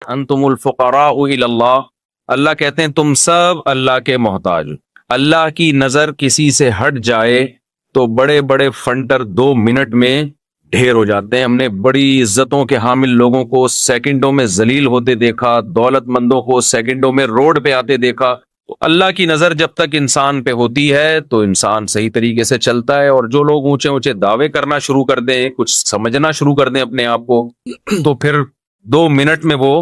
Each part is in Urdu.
انتم الفقراء الی اللہ، اللہ کہتے ہیں تم سب اللہ کے محتاج۔ اللہ کی نظر کسی سے ہٹ جائے تو بڑے بڑے فنٹر 2 منٹ میں ڈھیر ہو جاتے ہیں۔ ہم نے بڑی عزتوں کے حامل لوگوں کو سیکنڈوں میں ذلیل ہوتے دیکھا، دولت مندوں کو سیکنڈوں میں روڈ پہ آتے دیکھا۔ تو اللہ کی نظر جب تک انسان پہ ہوتی ہے تو انسان صحیح طریقے سے چلتا ہے، اور جو لوگ اونچے اونچے دعوے کرنا شروع کر دیں، کچھ سمجھنا شروع کر دیں اپنے آپ کو، تو پھر 2 منٹ میں وہ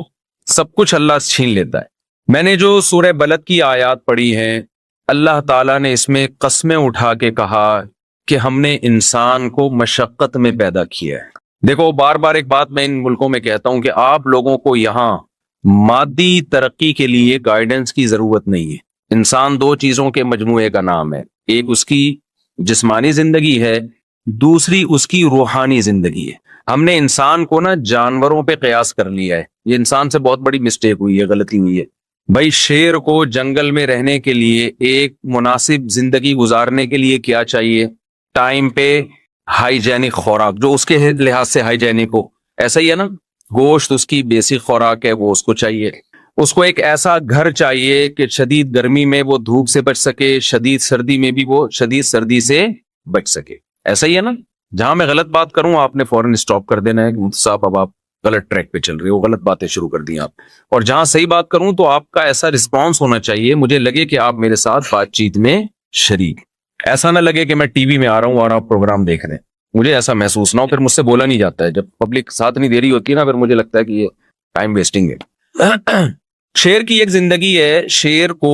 سب کچھ اللہ چھین لیتا ہے۔ میں نے جو سورہ بلد کی آیات پڑھی ہیں، اللہ تعالیٰ نے اس میں قسمیں اٹھا کے کہا کہ ہم نے انسان کو مشقت میں پیدا کیا ہے۔ دیکھو، بار بار ایک بات میں ان ملکوں میں کہتا ہوں کہ آپ لوگوں کو یہاں مادی ترقی کے لیے گائیڈنس کی ضرورت نہیں ہے۔ انسان 2 چیزوں کے مجموعے کا نام ہے، ایک اس کی جسمانی زندگی ہے، دوسری اس کی روحانی زندگی ہے۔ ہم نے انسان کو نا جانوروں پہ قیاس کر لیا ہے، یہ انسان سے بہت بڑی مسٹیک ہوئی ہے، غلطی ہوئی ہے۔ بھائی، شیر کو جنگل میں رہنے کے لیے، ایک مناسب زندگی گزارنے کے لیے کیا چاہیے؟ ٹائم پہ ہائیجینک خوراک، جو اس کے لحاظ سے ہائیجینک ہو۔ ایسا ہی ہے نا، گوشت اس کی بیسک خوراک ہے، وہ اس کو چاہیے۔ اس کو ایک ایسا گھر چاہیے کہ شدید گرمی میں وہ دھوپ سے بچ سکے، شدید سردی میں بھی وہ شدید سردی سے بچ سکے۔ ایسا ہی ہے نا؟ جہاں میں غلط بات کروں آپ نے فوراً اسٹاپ کر دینا ہے، صاحب اب آپ غلط ٹریک پہ چل رہے ہو، غلط باتیں شروع کر دی آپ۔ اور جہاں صحیح بات کروں تو آپ کا ایسا رسپانس ہونا چاہیے، مجھے لگے کہ آپ میرے ساتھ بات چیت میں شریک، ایسا نہ لگے کہ میں ٹی وی میں آ رہا ہوں اور آپ پروگرام دیکھ رہے ہیں، مجھے ایسا محسوس نہ ہو، پھر مجھ سے بولا نہیں جاتا ہے۔ جب پبلک ساتھ نہیں دے رہی ہوتی ہے نا، پھر مجھے لگتا ہے کہ یہ ٹائم ویسٹنگ ہے۔ شیر کی ایک زندگی ہے، شیر کو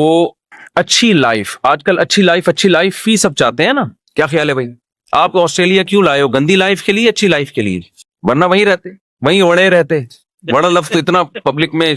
اچھی لائف، آج کل اچھی لائف فی سب چاہتے ہیں نا، کیا خیال ہے بھائی؟ آپ آسٹریلیا کیوں لائے ہو؟ گندی لائف کے لیے، اچھی لائف کے لیے؟ ورنہ وہیں رہتے، وہیں اڑے رہتے۔ بڑا لفظ تو اتنا پبلک میں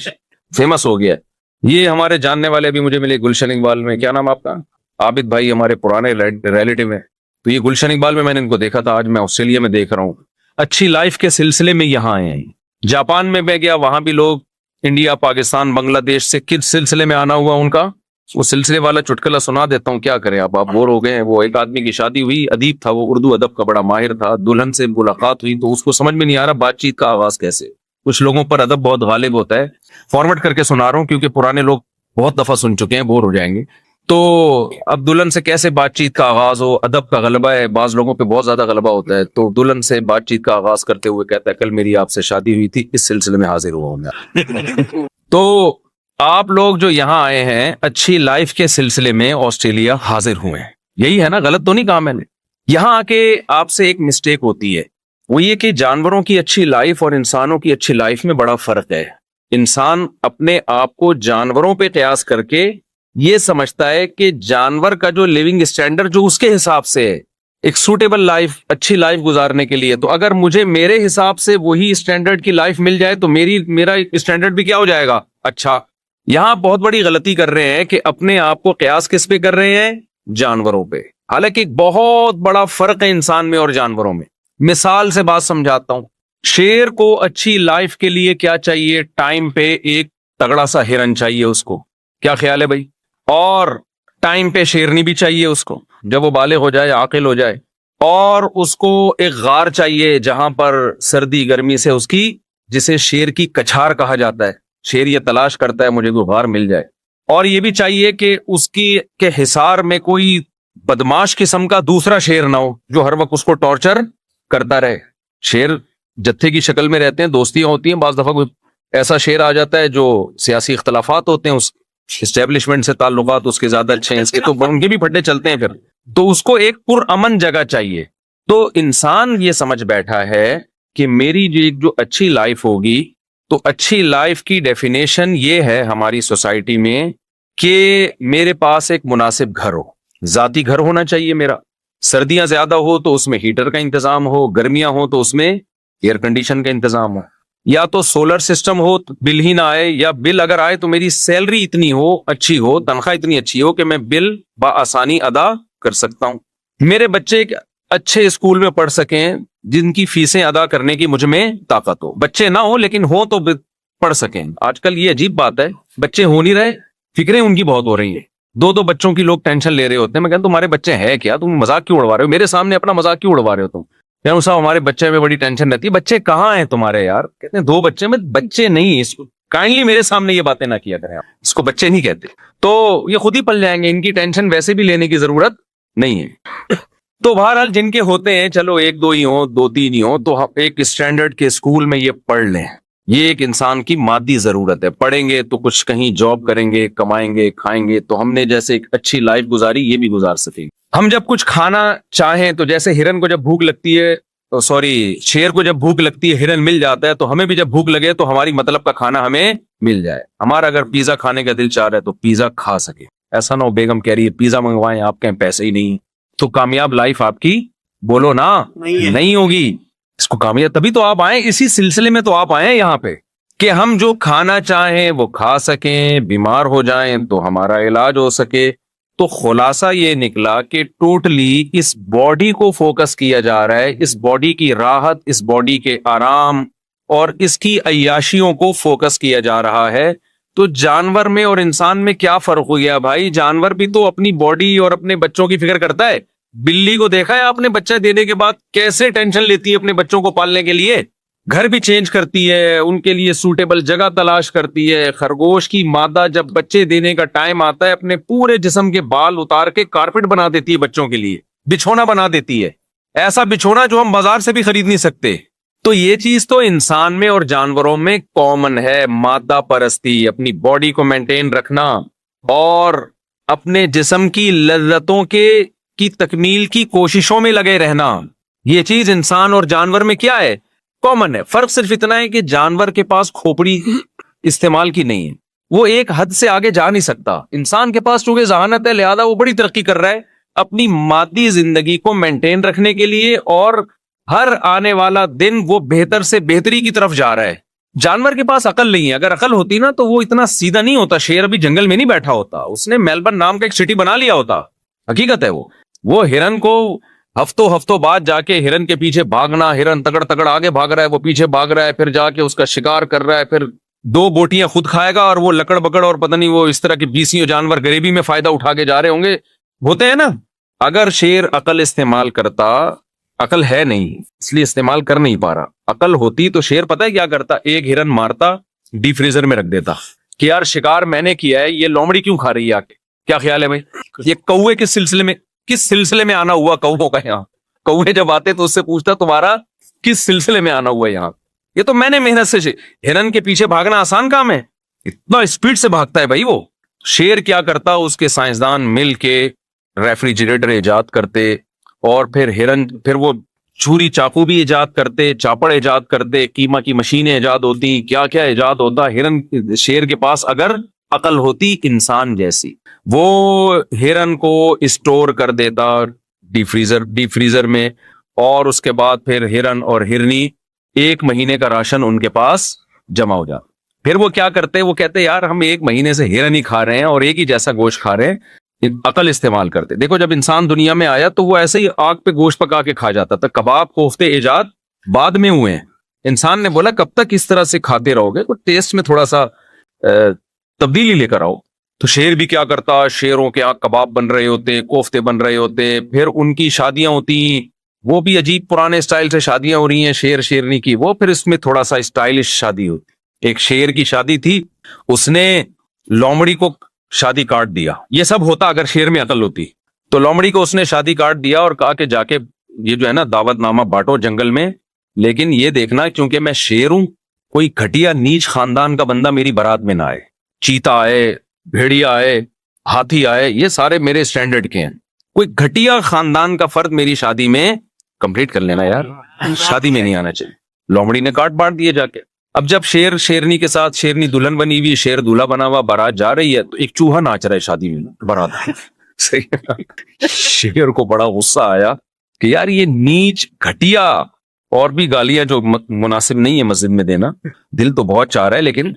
فیمس ہو گیا ہے۔ یہ ہمارے جاننے والے بھی مجھے ملے گلشن اقبال میں، کیا نام آپ کا؟ عابد بھائی، ہمارے پرانے ریلیٹیو ہیں، تو یہ گلشن اقبال میں نے ان کو دیکھا تھا، آج میں آسٹریلیا میں دیکھ رہا ہوں۔ اچھی لائف کے سلسلے میں یہاں آئے ہیں۔ جاپان میں گیا، وہاں بھی لوگ انڈیا، پاکستان، بنگلہ دیش سے کس سلسلے میں آنا ہوا ان کا، وہ سلسلے والا چٹکلا سنا دیتا ہوں، کیا کریں آپ بور ہو گئے ہیں۔ وہ ایک آدمی کی شادی ہوئی، ادیب تھا، وہ اردو ادب کا بڑا ماہر تھا، دلہن سے ملاقات ہوئی تو اس کو سمجھ میں نہیں آ رہا بات چیت کا آغاز کیسے۔ کچھ لوگوں پر ادب بہت غالب ہوتا ہے، فارورڈ کر کے سنا رہا ہوں کیونکہ پرانے لوگ بہت دفعہ سن چکے ہیں، بور ہو جائیں گے۔ تو اب دلہن سے کیسے بات چیت کا آغاز ہو، ادب کا غلبہ ہے، بعض لوگوں پہ بہت زیادہ غلبہ ہوتا ہے۔ تو دلہن سے بات چیت کا آغاز کرتے ہوئے کہتا ہے کل میری آپ سے شادی ہوئی تھی، اس سلسلے میں حاضر ہوا ہوں میں۔ تو آپ لوگ جو یہاں آئے ہیں اچھی لائف کے سلسلے میں آسٹریلیا حاضر ہوئے ہیں، یہی ہے نا؟ غلط تو نہیں کہا میں نے؟ یہاں آ کے آپ سے ایک مسٹیک ہوتی ہے، وہ یہ کہ جانوروں کی اچھی لائف اور انسانوں کی اچھی لائف میں بڑا فرق ہے۔ انسان اپنے آپ کو جانوروں پہ قیاس کر کے یہ سمجھتا ہے کہ جانور کا جو لیونگ اسٹینڈرڈ جو اس کے حساب سے ہے، ایک سوٹیبل لائف، اچھی لائف گزارنے کے لیے، تو اگر مجھے میرے حساب سے وہی اسٹینڈرڈ کی لائف مل جائے تو میرا اسٹینڈرڈ بھی کیا ہو جائے گا؟ اچھا۔ یہاں بہت بڑی غلطی کر رہے ہیں کہ اپنے آپ کو قیاس کس پہ کر رہے ہیں؟ جانوروں پہ۔ حالانکہ ایک بہت بڑا فرق ہے انسان میں اور جانوروں میں۔ مثال سے بات سمجھاتا ہوں۔ شیر کو اچھی لائف کے لیے کیا چاہیے؟ ٹائم پہ ایک تگڑا سا ہرن چاہیے اس کو، کیا خیال ہے بھائی؟ اور ٹائم پہ شیرنی بھی چاہیے اس کو، جب وہ بالغ ہو جائے، عاقل ہو جائے۔ اور اس کو ایک غار چاہیے جہاں پر سردی گرمی سے اس کی، جسے شیر کی کچھار کہا جاتا ہے، شیر یہ تلاش کرتا ہے مجھے کوئی غار مل جائے۔ اور یہ بھی چاہیے کہ اس کی کے حصار میں کوئی بدماش قسم کا دوسرا شیر نہ ہو جو ہر وقت اس کو ٹارچر کرتا رہے۔ شیر جتھے کی شکل میں رہتے ہیں، دوستیاں ہوتی ہیں، بعض دفعہ کوئی ایسا شیر آ جاتا ہے جو سیاسی اختلافات ہوتے ہیں، اس اسٹیبلشمنٹ سے تعلقات اس کے زیادہ اچھے ہیں، اس کے تو ان کے بھی پھڈے چلتے ہیں، پھر تو اس کو ایک پرامن جگہ چاہیے۔ تو انسان یہ سمجھ بیٹھا ہے کہ میری جو اچھی لائف ہوگی، تو اچھی لائف کی ڈیفینیشن یہ ہے ہماری سوسائٹی میں کہ میرے پاس ایک مناسب گھر ہو، ذاتی گھر ہونا چاہیے میرا، سردیاں زیادہ ہو تو اس میں ہیٹر کا انتظام ہو، گرمیاں ہو تو اس میں ایئر کنڈیشن کا انتظام ہو، یا تو سولر سسٹم ہو بل ہی نہ آئے، یا بل اگر آئے تو میری سیلری اتنی ہو، اچھی ہو، تنخواہ اتنی اچھی ہو کہ میں بل بآسانی ادا کر سکتا ہوں، میرے بچے اچھے اسکول میں پڑھ سکیں جن کی فیسیں ادا کرنے کی مجھ میں طاقت ہو، بچے نہ ہو لیکن ہو تو پڑھ سکیں۔ آج کل یہ عجیب بات ہے، بچے ہو نہیں رہے، فکریں ان کی بہت ہو رہی ہیں، 2 بچوں کی لوگ ٹینشن لے رہے ہوتے ہیں۔ میں کہتا ہوں تمہارے بچے ہیں کیا؟ تم مذاق کیوں اڑوا رہے ہو میرے سامنے؟ اپنا مذاق کیوں اڑوا رہے ہو تم؟ صاحب ہمارے بچے میں بڑی ٹینشن رہتی ہے۔ بچے کہاں ہیں تمہارے یار؟ کہتے ہیں 2 بچے میں، بچے نہیں، کائنڈلی میرے سامنے یہ باتیں نہ کیا کریں آپ. اس کو بچے نہیں کہتے. تو یہ خود ہی پل جائیں گے, ان کی ٹینشن ویسے بھی لینے کی ضرورت نہیں ہے. تو بہرحال جن کے ہوتے ہیں, چلو ایک دو ہی ہوں, دو تین ہی ہوں, تو ایک اسٹینڈرڈ کے اسکول میں یہ پڑھ لیں. یہ ایک انسان کی مادی ضرورت ہے. پڑھیں گے تو کچھ کہیں جاب کریں گے, کمائیں گے, کھائیں گے, تو ہم نے جیسے ایک اچھی لائف گزاری یہ بھی گزار سکیں گے. ہم جب کچھ کھانا چاہیں تو جیسے ہرن کو جب بھوک لگتی ہے, شیر کو جب بھوک لگتی ہے ہرن مل جاتا ہے, تو ہمیں بھی جب بھوک لگے تو ہماری مطلب کا کھانا ہمیں مل جائے. ہمارا اگر پیزا کھانے کا دل چاہ رہا ہے تو پیزا کھا سکے. ایسا نہ ہو بیگم کہہ رہی ہے پیزا منگوائیں, آپ کہیں پیسے ہی نہیں, تو کامیاب لائف آپ کی بولو نا نہیں ہوگی. اس کو کامیاب تبھی تو آپ آئیں, اسی سلسلے میں تو آپ آئیں یہاں پہ کہ ہم جو کھانا چاہیں وہ کھا سکیں, بیمار ہو جائیں تو ہمارا علاج ہو سکے. تو خلاصہ یہ نکلا کہ ٹوٹلی اس باڈی کو فوکس کیا جا رہا ہے, اس باڈی کی راحت, اس باڈی کے آرام اور اس کی عیاشیوں کو فوکس کیا جا رہا ہے. تو جانور میں اور انسان میں کیا فرق ہو گیا بھائی؟ جانور بھی تو اپنی باڈی اور اپنے بچوں کی فکر کرتا ہے. بلی کو دیکھا ہے آپ نے بچہ دینے کے بعد کیسے ٹینشن لیتی ہے اپنے بچوں کو پالنے کے لیے, گھر بھی چینج کرتی ہے, ان کے لیے سوٹیبل جگہ تلاش کرتی ہے. خرگوش کی مادہ جب بچے دینے کا ٹائم آتا ہے اپنے پورے جسم کے بال اتار کے کارپٹ بنا دیتی ہے بچوں کے لیے, بچھونا بنا دیتی ہے, ایسا بچھونا جو ہم بازار سے بھی خرید نہیں سکتے. تو یہ چیز تو انسان میں اور جانوروں میں کامن ہے, مادہ پرستی, اپنی باڈی کو مینٹین رکھنا اور اپنے جسم کی لذتوں کی تکمیل کی کوششوں میں لگے رہنا. یہ چیز انسان اور جانور میں کیا ہے؟ کامن ہے. فرق صرف اتنا ہے کہ جانور کے پاس کھوپڑی استعمال کی نہیں ہے, وہ ایک حد سے آگے جا نہیں سکتا. انسان کے پاس چونکہ ذہانت ہے, لہذا وہ بڑی ترقی کر رہا ہے اپنی مادی زندگی کو مینٹین رکھنے کے لیے, اور ہر آنے والا دن وہ بہتر سے بہتری کی طرف جا رہا ہے. جانور کے پاس عقل نہیں ہے. اگر عقل ہوتی نا تو وہ اتنا سیدھا نہیں ہوتا. شیر ابھی جنگل میں نہیں بیٹھا ہوتا, اس نے میلبرن نام کا ایک سٹی بنا لیا ہوتا. حقیقت ہے وہ ہرن کو ہفتوں بعد جا کے ہرن کے پیچھے بھاگنا, ہرن تگڑ آگے بھاگ رہا ہے, وہ پیچھے بھاگ رہا ہے, پھر جا کے اس کا شکار کر رہا ہے, پھر 2 بوٹیاں خود کھائے گا اور وہ لکڑ بکڑ اور پتہ نہیں وہ اس طرح کے بیسیوں جانور غریبی میں فائدہ اٹھا کے جا رہے ہوں گے. ہوتے ہیں نا. اگر شیر عقل استعمال کرتا, عقل ہے نہیں اس لیے استعمال کر نہیں پا رہا, عقل ہوتی تو شیر پتہ ہے کیا کرتا, ایک ہرن مارتا, ڈی فریزر میں رکھ دیتا کہ یار شکار میں نے کیا ہے, یہ لومڑی کیوں کھا رہی ہے آکے. کیا خیال ہے بھائی؟ یہ کوے کس سلسلے میں آنا ہوا کووں کا یہاں؟ کوے جب آتے تو اس سے پوچھتا تمہارا کس سلسلے میں آنا ہوا یہاں. یہ تو میں نے محنت سے. ہرن کے پیچھے بھاگنا آسان کام ہے؟ اتنا اسپیڈ سے بھاگتا ہے بھائی وہ. شیر کیا کرتا, اس کے سائنسدان مل کے ریفریجریٹر ایجاد کرتے, اور پھر وہ چھری چاقو بھی ایجاد کرتے, چاپڑ ایجاد کرتے, قیمہ کی مشینیں ایجاد ہوتی, کیا کیا ایجاد ہوتا. شیر کے پاس اگر عقل ہوتی انسان جیسی, وہ ہرن کو اسٹور کر دیتا ڈی فریزر میں, اور اس کے بعد پھر ہرن اور ہرنی 1 مہینے کا راشن ان کے پاس جمع ہو جاتا. پھر وہ کیا کرتے, وہ کہتے یار ہم 1 مہینے سے ہرن ہی کھا رہے ہیں اور ایک ہی جیسا گوشت کھا رہے ہیں, عقل استعمال کرتے. دیکھو جب انسان دنیا میں آیا تو وہ ایسے ہی آگ پہ گوشت پکا کے کھا جاتا تھا. کباب کوفتے ایجاد بعد میں ہوئے ہیں. انسان نے بولا کب تک اس طرح سے کھاتے رہو گے, کوئی ٹیسٹ میں تھوڑا سا تبدیلی لے کر آؤ. تو شیر بھی کیا کرتا, شیروں کے آنکھ کباب بن رہے ہوتے, کوفتے بن رہے ہوتے, پھر ان کی شادیاں ہوتی, وہ بھی عجیب پرانے اسٹائل سے شادیاں ہو رہی ہیں شیر شیرنی کی, وہ پھر اس میں تھوڑا سا اسٹائلش شادی ہوتی. ایک شیر کی شادی تھی, اس نے لومڑی کو شادی کارڈ دیا. یہ سب ہوتا اگر شیر میں عقل ہوتی. تو لومڑی کو اس نے شادی کارڈ دیا اور کہا کہ جا کے یہ جو ہے نا دعوت نامہ بانٹو جنگل میں, لیکن یہ دیکھنا کیونکہ میں شیر ہوں, کوئی گھٹیا نیچ خاندان کا بندہ میری بارات میں نہ آئے. چیتا آئے, بھیڑیا آئے, ہاتھی آئے, یہ سارے میرے سٹینڈرڈ کے ہیں. کوئی گھٹیا خاندان کا فرد میری شادی میں کمپلیٹ کر لینا یار, شادی میں نہیں آنا چاہیے. لومڑی نے کارڈ بانٹ دیے جا کے. اب جب شیر شیرنی کے ساتھ, شیرنی دلہن بنی ہوئی, شیر دولہا بنا ہوا, بارات جا رہی ہے, تو ایک چوہا ناچ رہا ہے شادی میں بارات. شیر کو بڑا غصہ آیا کہ یار یہ نیچ گھٹیا, اور بھی گالیاں جو مناسب نہیں ہے مسجد میں دینا, دل تو بہت چاہ رہا ہے لیکن,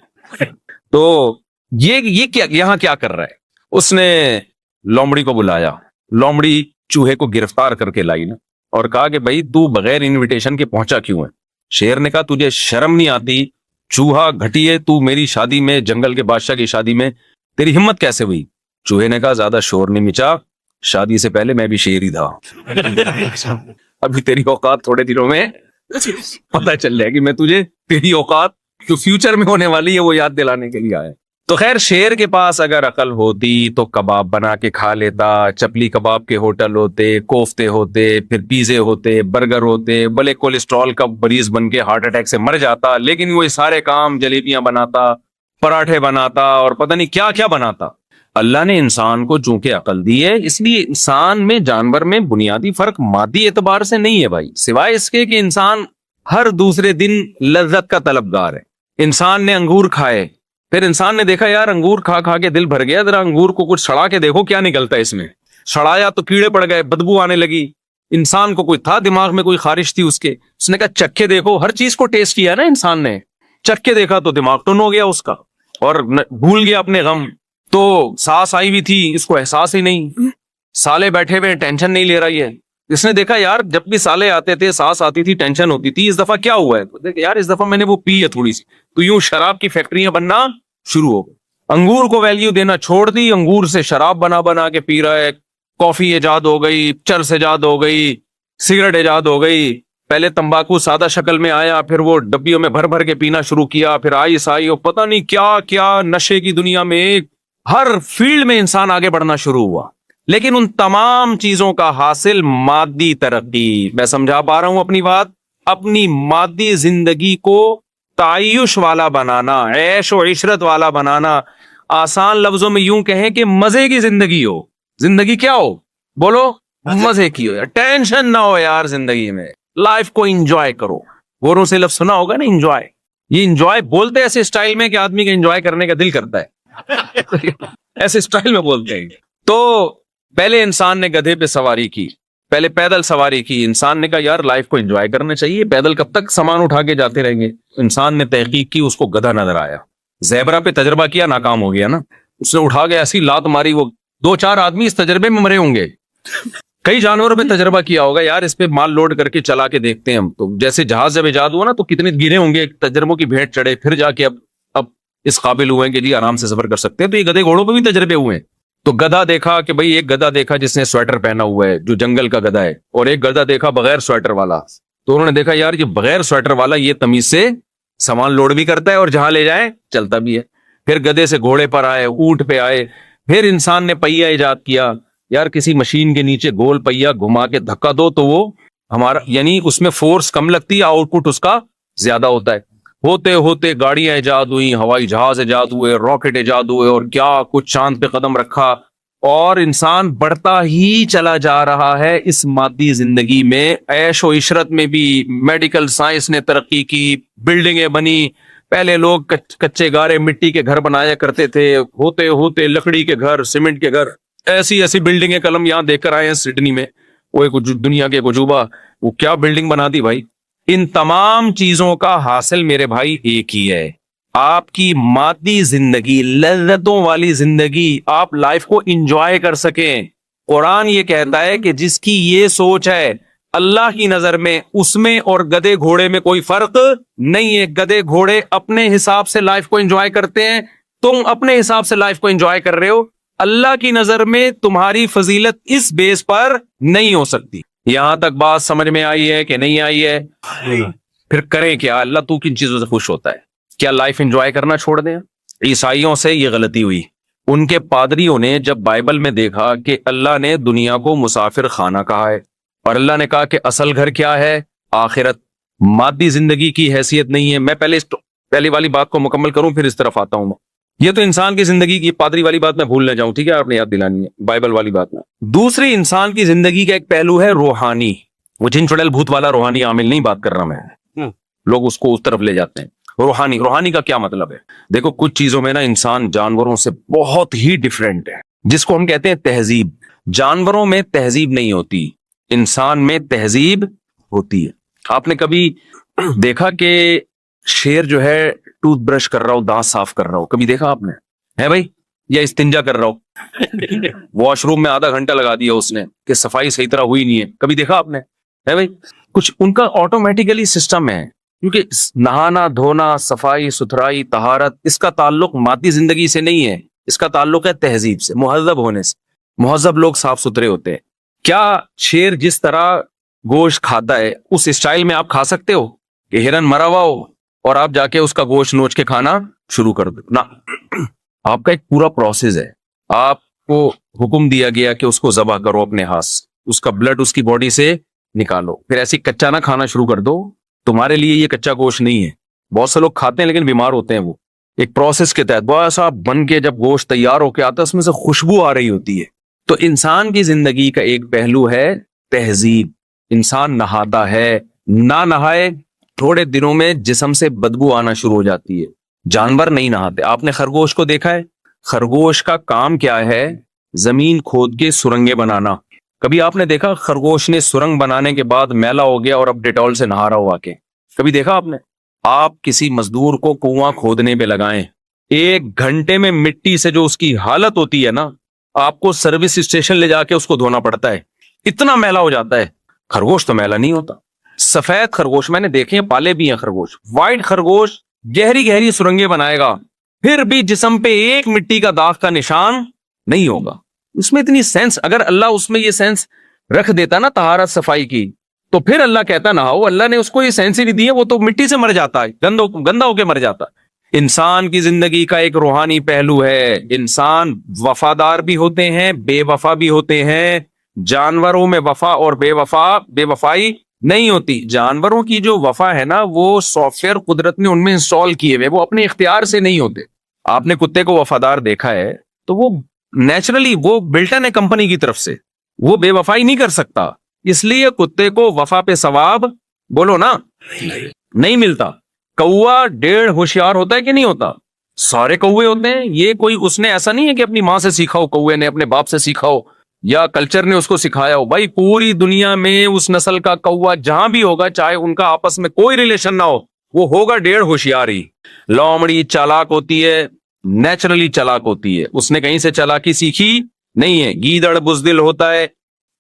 تو یہ کیا یہاں کیا کر رہا ہے. اس نے لومڑی کو بلایا, لومڑی چوہے کو گرفتار کر کے لائی نا, اور کہا کہ بھائی تو بغیر انویٹیشن کے پہنچا کیوں ہے. شیر نے کہا تجھے شرم نہیں آتی, چوہا گھٹیے, تو میری شادی میں, جنگل کے بادشاہ کی شادی میں تیری ہمت کیسے ہوئی. چوہے نے کہا زیادہ شور نہیں مچا, شادی سے پہلے میں بھی شیر ہی تھا. ابھی تیری اوقات تھوڑے دنوں میں پتہ چل جائے گی, میں تجھے تیری اوقات جو فیوچر میں ہونے والی ہے وہ یاد دلانے کے لیے آیا. تو خیر شیر کے پاس اگر عقل ہوتی تو کباب بنا کے کھا لیتا, چپلی کباب کے ہوٹل ہوتے, کوفتے ہوتے, پھر پیزے ہوتے, برگر ہوتے, بلے کولیسٹرول کا مریض بن کے ہارٹ اٹیک سے مر جاتا, لیکن وہ سارے کام جلیبیاں بناتا, پراٹھے بناتا اور پتہ نہیں کیا کیا بناتا. اللہ نے انسان کو چونکہ عقل دی ہے, اس لیے انسان میں جانور میں بنیادی فرق مادی اعتبار سے نہیں ہے بھائی, سوائے اس کے کہ انسان ہر دوسرے دن لذت کا طلبگار ہے. انسان نے انگور کھائے, پھر انسان نے دیکھا یار انگور کھا کھا کے دل بھر گیا, ذرا انگور کو کچھ سڑا کے دیکھو کیا نکلتا ہے اس میں. سڑایا تو کیڑے پڑ گئے, بدبو آنے لگی. انسان کو کوئی تھا دماغ میں کوئی خارش تھی اس کے, اس نے کہا چکھ کے دیکھو. ہر چیز کو ٹیسٹ کیا نا انسان نے, چکھ کے دیکھا تو دماغ ٹن ہو گیا اس کا اور بھول گیا اپنے غم. تو سانس آئی ہوئی تھی, اس کو احساس ہی نہیں. سالے بیٹھے ہوئے ٹینشن نہیں لے رہی ہے. اس نے دیکھا یار جب بھی سالے آتے تھے سانس آتی تھی ٹینشن ہوتی تھی, اس دفعہ کیا ہوا ہے, تو دیکھ یار اس دفعہ میں نے وہ پی ہے تھوڑی سی, تو یوں شراب کی فیکٹریاں بننا شروع ہو گئی. انگور کو ویلیو دینا چھوڑ دی, انگور سے شراب بنا بنا کے پی رہا ہے. کافی ایجاد ہو گئی, چرس ایجاد ہو گئی, سگریٹ ایجاد ہو گئی. پہلے تمباکو سادہ شکل میں آیا, پھر وہ ڈبیوں میں بھر بھر کے پینا شروع کیا, پھر آئس آئی, اور پتہ نہیں کیا کیا نشے کی دنیا میں ہر فیلڈ میں انسان آگے بڑھنا شروع ہوا. لیکن ان تمام چیزوں کا حاصل مادی ترقی. میں سمجھا پا رہا ہوں اپنی بات؟ اپنی مادی زندگی کو تعیش والا بنانا, عیش و عشرت والا بنانا. آسان لفظوں میں یوں کہیں کہ مزے کی زندگی ہو. زندگی کیا ہو بولو؟ مزے کی ہو یار, ٹینشن نہ ہو یار زندگی میں, لائف کو انجوائے کرو. غوروں سے لفظ سنا ہوگا نا انجوائے. یہ انجوائے بولتے ایسے اسٹائل میں کہ آدمی کا انجوائے کرنے کا دل کرتا ہے. ایسے اسٹائل میں بولتے ہیں. تو پہلے انسان نے گدھے پہ سواری کی, پہلے پیدل سواری کی. انسان نے کہا یار لائف کو انجوائے کرنا چاہیے, پیدل کب تک سامان اٹھا کے جاتے رہیں گے. انسان نے تحقیق کی, اس کو گدھا نظر آیا. زیبرا پہ تجربہ کیا, ناکام ہو گیا نا. اس نے اٹھا کے ایسی لات ماری, وہ 2-4 آدمی اس تجربے میں مرے ہوں گے. کئی جانوروں پہ تجربہ کیا ہوگا یار اس پہ مال لوڈ کر کے چلا کے دیکھتے ہیں ہم. تو جیسے جہاز جب ایجاد ہوا نا تو کتنے گرے ہوں گے, تجربوں کی بھیٹ چڑھے, پھر جا کے اب اس قابل ہوئے ہیں کہ جی آرام سے سفر کر سکتے ہیں. تو یہ گدھے گھوڑوں پہ بھی تجربے ہوئے ہیں. تو گدھا دیکھا کہ بھئی ایک گدھا دیکھا جس نے سویٹر پہنا ہوا ہے, جو جنگل کا گدھا ہے, اور ایک گدھا دیکھا بغیر سویٹر والا. تو انہوں نے دیکھا یار یہ بغیر سویٹر والا یہ تمیز سے سامان لوڈ بھی کرتا ہے اور جہاں لے جائے چلتا بھی ہے. پھر گدھے سے گھوڑے پر آئے, اونٹ پہ آئے. پھر انسان نے پہیا ایجاد کیا. یار کسی مشین کے نیچے گول پہیا گھما کے دھکا دو تو وہ ہمارا, یعنی اس میں فورس کم لگتی ہے, آؤٹ پٹ اس کا زیادہ ہوتا ہے. ہوتے ہوتے گاڑیاں ایجاد ہوئی, ہوائی جہاز ایجاد ہوئے, راکٹ ایجاد ہوئے, اور کیا کچھ چاند پہ قدم رکھا. اور انسان بڑھتا ہی چلا جا رہا ہے اس مادی زندگی میں. عیش و عشرت میں بھی میڈیکل سائنس نے ترقی کی, بلڈنگیں بنی. پہلے لوگ کچے گارے مٹی کے گھر بنایا کرتے تھے, ہوتے ہوتے لکڑی کے گھر, سیمنٹ کے گھر, ایسی ایسی بلڈنگیں. کلم یہاں دیکھ کر آئے ہیں سڈنی میں, وہ ایک دنیا کے عجوبہ, وہ کیا بلڈنگ بنا دی بھائی. ان تمام چیزوں کا حاصل میرے بھائی ایک ہی ہے, آپ کی مادی زندگی, لذتوں والی زندگی. آپ لائف کو انجوائے کر سکیں. قرآن یہ کہتا ہے کہ جس کی یہ سوچ ہے اللہ کی نظر میں اس میں اور گدھے گھوڑے میں کوئی فرق نہیں ہے. گدھے گھوڑے اپنے حساب سے لائف کو انجوائے کرتے ہیں, تم اپنے حساب سے لائف کو انجوائے کر رہے ہو. اللہ کی نظر میں تمہاری فضیلت اس بیس پر نہیں ہو سکتی. یہاں تک بات سمجھ میں آئی ہے کہ نہیں آئی ہے؟ پھر کریں کیا؟ اللہ تو کن چیزوں سے خوش ہوتا ہے؟ کیا لائف انجوائے کرنا چھوڑ دیں؟ عیسائیوں سے یہ غلطی ہوئی. ان کے پادریوں نے جب بائبل میں دیکھا کہ اللہ نے دنیا کو مسافر خانہ کہا ہے, اور اللہ نے کہا کہ اصل گھر کیا ہے؟ آخرت. مادی زندگی کی حیثیت نہیں ہے. میں پہلی والی بات کو مکمل کروں پھر اس طرف آتا ہوں. یہ تو انسان کی زندگی کی, پادری والی بات میں بھول نہ جاؤں, ٹھیک ہے, آپ نے یاد دلانی ہے بائبل والی بات میں. دوسری انسان کی زندگی کا ایک پہلو ہے روحانی. وہ جن چڑیل بھوت والا روحانی عامل نہیں بات کر رہا میں, لوگ اس کو اس طرف لے جاتے ہیں. روحانی کا کیا مطلب ہے؟ دیکھو کچھ چیزوں میں نا انسان جانوروں سے بہت ہی ڈیفرنٹ ہے, جس کو ہم کہتے ہیں تہذیب. جانوروں میں تہذیب نہیں ہوتی, انسان میں تہذیب ہوتی ہے. آپ نے کبھی دیکھا کہ شیر جو ہے ٹوتھ برش کر رہا ہو, دانت صاف کر رہا ہو, کبھی دیکھا آپ نے؟ ہے بھائی, یا استنجا کر رہا ہو, واش روم میں آدھا گھنٹہ لگا دیا اس نے کہ صفائی صحیح طرح ہوئی نہیں ہے, کبھی دیکھا آپ نے؟ ہے بھائی, کچھ ان کا آٹومیٹیکلی سسٹم ہے, کیونکہ نہانا دھونا, صفائی ستھرائی, طہارت, اس کا تعلق مادی زندگی سے نہیں ہے, اس کا تعلق ہے تہذیب سے, مہذب ہونے سے. مہذب لوگ صاف ستھرے ہوتے ہیں. کیا شیر جس طرح گوشت کھاتا ہے اس اسٹائل میں آپ کھا سکتے ہو کہ ہرن مرا ہوا ہو اور آپ جا کے اس کا گوشت نوچ کے کھانا شروع کر دو نا. آپ کا ایک پورا پروسیس ہے. آپ کو حکم دیا گیا کہ اس کو ذبح کرو اپنے ہاتھ سے, اس کا بلڈ اس کی باڈی سے نکالو, پھر ایسی کچا نہ کھانا شروع کر دو. تمہارے لیے یہ کچا گوشت نہیں ہے. بہت سے لوگ کھاتے ہیں لیکن بیمار ہوتے ہیں. وہ ایک پروسیس کے تحت بہت سا بن کے جب گوشت تیار ہو کے آتا ہے اس میں سے خوشبو آ رہی ہوتی ہے. تو انسان کی زندگی کا ایک پہلو ہے تہذیب. انسان نہاتا ہے, نہ نہائے تھوڑے دنوں میں جسم سے بدبو آنا شروع ہو جاتی ہے. جانور نہیں نہاتے. آپ نے خرگوش کو دیکھا ہے؟ خرگوش کا کام کیا ہے؟ زمین کھود کے سرنگیں بنانا. کبھی آپ نے دیکھا خرگوش نے سرنگ بنانے کے بعد میلا ہو گیا اور اب ڈیٹول سے نہا رہا ہوا کے؟ کبھی دیکھا آپ نے؟ آپ کسی مزدور کو کنواں کھودنے پہ لگائیں, 1 گھنٹے میں مٹی سے جو اس کی حالت ہوتی ہے نا, آپ کو سروس اسٹیشن لے جا کے اس کو دھونا پڑتا ہے, اتنا میلا ہو جاتا ہے. خرگوش تو میلا نہیں ہوتا. سفید خرگوش میں نے دیکھے ہیں, پالے بھی ہیں خرگوش. وائٹ خرگوش گہری گہری سرنگیں بنائے گا, پھر بھی جسم پہ ایک مٹی کا داغ کا نشان نہیں ہوگا. اس میں اتنی سینس, اگر اللہ اس میں یہ سینس رکھ دیتا نا طہارت صفائی کی, تو پھر اللہ کہتا نہ ہو. اللہ نے اس کو یہ سینس ہی نہیں دی ہے, وہ تو مٹی سے مر جاتا ہے, گندا ہو کے مر جاتا ہے. انسان کی زندگی کا ایک روحانی پہلو ہے. انسان وفادار بھی ہوتے ہیں, بے وفا بھی ہوتے ہیں. جانوروں میں وفا اور بے وفائی نہیں ہوتی. جانوروں کی جو وفا ہے نا, وہ سافٹ ویئر قدرت نے ان میں انسٹال کیے ہوئے, وہ اپنے اختیار سے نہیں ہوتے. آپ نے کتے کو وفادار دیکھا ہے تو وہ نیچرلی وہ بلٹن ہے کمپنی کی طرف سے, وہ بے وفائی نہیں کر سکتا. اس لیے کتے کو وفا پہ ثواب بولو نا نہیں ملتا. کوا 1.5 ہوشیار ہوتا ہے کہ نہیں ہوتا؟ سارے کوے ہوتے ہیں. یہ کوئی اس نے ایسا نہیں ہے کہ اپنی ماں سے سیکھا ہو, کوے نے اپنے باپ سے سیکھا ہو, یا کلچر نے اس کو سکھایا ہو. بھائی پوری دنیا میں اس نسل کا کوا جہاں بھی ہوگا, چاہے ان کا آپس میں کوئی ریلیشن نہ ہو, وہ ہوگا 1.5 ہوشیار ہی. لومڑی چالاک ہوتی ہے, نیچرلی چالاک ہوتی ہے, اس نے کہیں سے چالاکی سیکھی نہیں ہے. گیدڑ بزدل ہوتا ہے,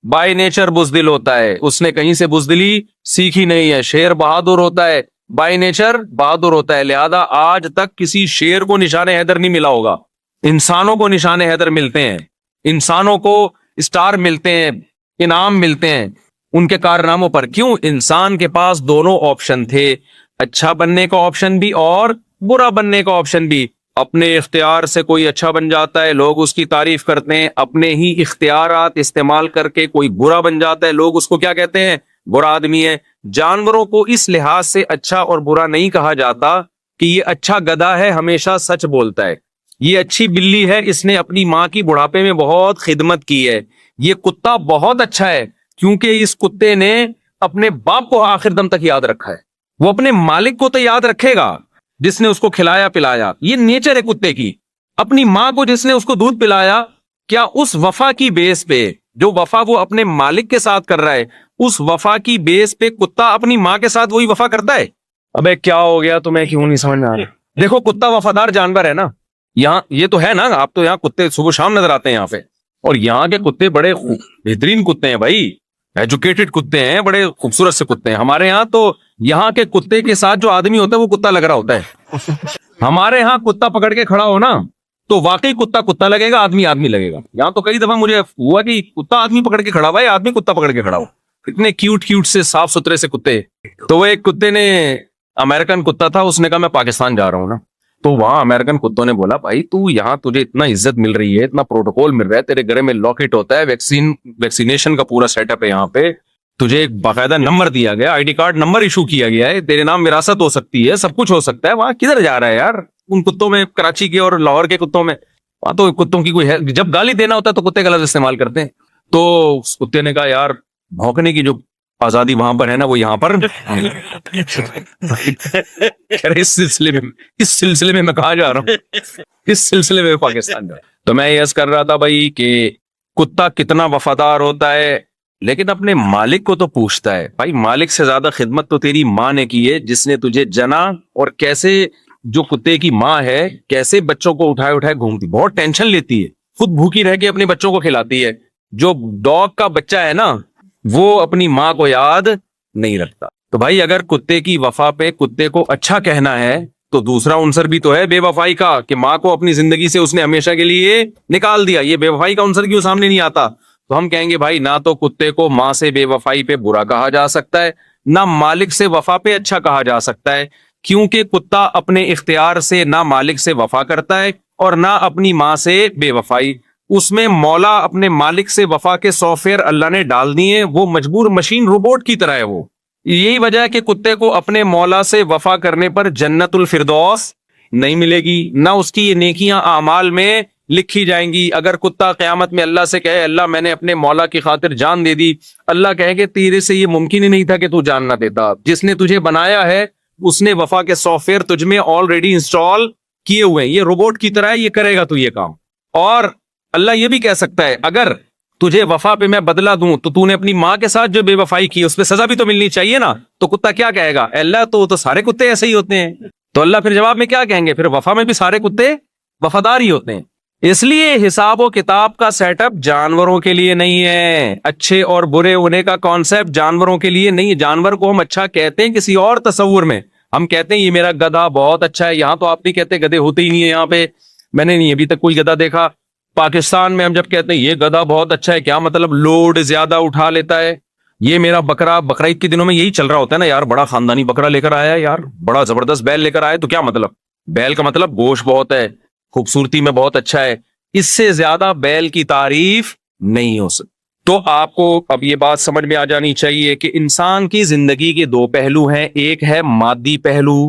بائی نیچر بزدل ہوتا ہے, اس نے کہیں سے بزدلی سیکھی نہیں ہے. شیر بہادر ہوتا ہے, بائی نیچر بہادر ہوتا ہے. لہذا آج تک کسی شیر کو نشان حیدر نہیں ملا ہوگا. انسانوں کو نشان حیدر ملتے ہیں, انسانوں کو اسٹار ملتے ہیں, انعام ملتے ہیں ان کے کارناموں پر. کیوں؟ انسان کے پاس دونوں آپشن تھے, اچھا بننے کا آپشن بھی اور برا بننے کا آپشن بھی. اپنے اختیار سے کوئی اچھا بن جاتا ہے, لوگ اس کی تعریف کرتے ہیں. اپنے ہی اختیارات استعمال کر کے کوئی برا بن جاتا ہے, لوگ اس کو کیا کہتے ہیں؟ برا آدمی ہے. جانوروں کو اس لحاظ سے اچھا اور برا نہیں کہا جاتا کہ یہ اچھا گدھا ہے, ہمیشہ سچ بولتا ہے. یہ اچھی بلی ہے, اس نے اپنی ماں کی بڑھاپے میں بہت خدمت کی ہے. یہ کتا بہت اچھا ہے کیونکہ اس کتے نے اپنے باپ کو آخر دم تک یاد رکھا ہے. وہ اپنے مالک کو تو یاد رکھے گا جس نے اس کو کھلایا پلایا. یہ نیچر ہے کتے کی. اپنی ماں کو جس نے اس کو دودھ پلایا, کیا اس وفا کی بیس پہ, جو وفا وہ اپنے مالک کے ساتھ کر رہا ہے, اس وفا کی بیس پہ کتا اپنی ماں کے ساتھ وہی وفا کرتا ہے؟ ابے کیا ہو گیا تمہیں, کیوں نہیں سمجھ میں آ رہا؟ دیکھو کتا وفادار جانور ہے نا. یہاں یہ تو ہے نا, آپ تو یہاں کتے صبح شام نظر آتے ہیں یہاں پہ, اور یہاں کے کتے بڑے بہترین کتے ہیں بھائی, ایجوکیٹڈ کتے ہیں, بڑے خوبصورت سے کتے ہیں. ہمارے یہاں تو یہاں کے کتے کے ساتھ جو آدمی ہوتا ہے وہ کتا لگ رہا ہوتا ہے. ہمارے یہاں کتا پکڑ کے کھڑا ہو نا تو واقعی کتا کتا لگے گا, آدمی آدمی لگے گا. یہاں تو کئی دفعہ مجھے ہوا کہ کتا آدمی پکڑ کے کھڑا ہوا ہے, آدمی کتا پکڑ کے کھڑا ہو. اتنے کیوٹ سے صاف ستھرے سے کتے. تو وہ ایک کتے نے, امریکن کتا تھا, اس نے کہا میں پاکستان جا رہا ہوں نا. تو وہاں امریکن کتوں نے بولا بھائی تو یہاں تجھے اتنا عزت مل رہی ہے, اتنا پروٹوکول مل رہا ہے, تیرے گھر میں لاکٹ ہوتا ہے, ویکسینیشن کا پورا سیٹ اپ ہے یہاں پہ, تجھے ایک باقاعدہ نمبر دیا گیا, I D card number issue کیا گیا ہے, تیرے نام وراثت ہو سکتی ہے, سب کچھ ہو سکتا ہے. وہاں کدھر جا رہا ہے یار ان کتوں میں, کراچی کے اور لاہور کے کتوں میں؟ وہاں تو کتوں کی کوئی ہے, جب گالی دینا ہوتا ہے تو کتے کا لفظ استعمال کرتے ہیں. تو اس کتے نے کہا یار بھونکنے کی جو آزادی وہاں پر ہے نا وہ یہاں پر اس سلسلے میں کہاں جا رہا ہوں, اس سلسلے میں پاکستان جا رہا ہوں. تو میں یہ عرض کر رہا تھا بھائی کہ کتا کتنا وفادار ہوتا ہے, لیکن اپنے مالک کو تو پوچھتا ہے. بھائی مالک سے زیادہ خدمت تو تیری ماں نے کی ہے جس نے تجھے جنا, اور کیسے جو کتے کی ماں ہے کیسے بچوں کو اٹھائے اٹھائے گھومتی, بہت ٹینشن لیتی ہے, خود بھوکی رہ کے اپنے بچوں کو کھلاتی ہے. جو ڈاگ کا بچہ ہے نا وہ اپنی ماں کو یاد نہیں رکھتا. تو بھائی اگر کتے کی وفا پہ کتے کو اچھا کہنا ہے تو دوسرا عنصر بھی تو ہے بے وفائی کا, کہ ماں کو اپنی زندگی سے اس نے ہمیشہ کے لیے نکال دیا. یہ بے وفائی کا عنصر کیوں سامنے نہیں آتا؟ تو ہم کہیں گے بھائی نہ تو کتے کو ماں سے بے وفائی پہ برا کہا جا سکتا ہے, نہ مالک سے وفا پہ اچھا کہا جا سکتا ہے. کیونکہ کتا اپنے اختیار سے نہ مالک سے وفا کرتا ہے اور نہ اپنی ماں سے بے وفائی. اس میں مولا اپنے مالک سے وفا کے سافٹ ویئر اللہ نے ڈال دیے، وہ مجبور مشین روبوٹ کی طرح ہے. وہ یہی وجہ ہے کہ کتے کو اپنے مولا سے وفا کرنے پر جنت الفردوس نہیں ملے گی، نہ اس کی یہ نیکیاں اعمال میں لکھی جائیں گی. اگر کتا قیامت میں اللہ سے کہے اللہ میں نے اپنے مولا کی خاطر جان دے دی، اللہ کہے کہ تیرے سے یہ ممکن ہی نہیں تھا کہ تو جان نہ دیتا. جس نے تجھے بنایا ہے اس نے وفا کے سافٹ ویئر تجھ میں آلریڈی انسٹال کیے ہوئے ہیں، یہ روبوٹ کی طرح ہے، یہ کرے گا تو یہ کام. اور اللہ یہ بھی کہہ سکتا ہے اگر تجھے وفا پہ میں بدلہ دوں تو نے اپنی ماں کے ساتھ جو بے وفائی کی اس پہ سزا بھی تو ملنی چاہیے نا. تو کتا کیا کہے گا؟ اللہ تو سارے کتے ایسے ہی ہوتے ہیں. تو اللہ پھر جواب میں کیا کہیں گے؟ پھر وفا میں بھی سارے کتے وفادار ہی ہوتے ہیں. اس لیے حساب و کتاب کا سیٹ اپ جانوروں کے لیے نہیں ہے، اچھے اور برے ہونے کا کانسیپٹ جانوروں کے لیے نہیں ہے. جانور کو ہم اچھا کہتے ہیں کسی اور تصور میں، ہم کہتے ہیں یہ میرا گدھا بہت اچھا ہے. یہاں تو آپ نہیں کہتے، گدھے ہوتے ہی نہیں ہے یہاں پہ، میں نے نہیں ابھی تک کوئی گدھا دیکھا. پاکستان میں ہم جب کہتے ہیں یہ گدھا بہت اچھا ہے، کیا مطلب؟ لوڈ زیادہ اٹھا لیتا ہے. یہ میرا بکرا، بقرعید کے دنوں میں یہی چل رہا ہوتا ہے نا یار، بڑا خاندانی بکرا لے کر آیا ہے یار، بڑا زبردست بیل لے کر آیا. تو کیا مطلب؟ بیل کا مطلب گوشت بہت ہے، خوبصورتی میں بہت اچھا ہے. اس سے زیادہ بیل کی تعریف نہیں ہو سکتی. تو آپ کو اب یہ بات سمجھ میں آ جانی چاہیے کہ انسان کی زندگی کے دو پہلو ہیں. ایک ہے مادی پہلو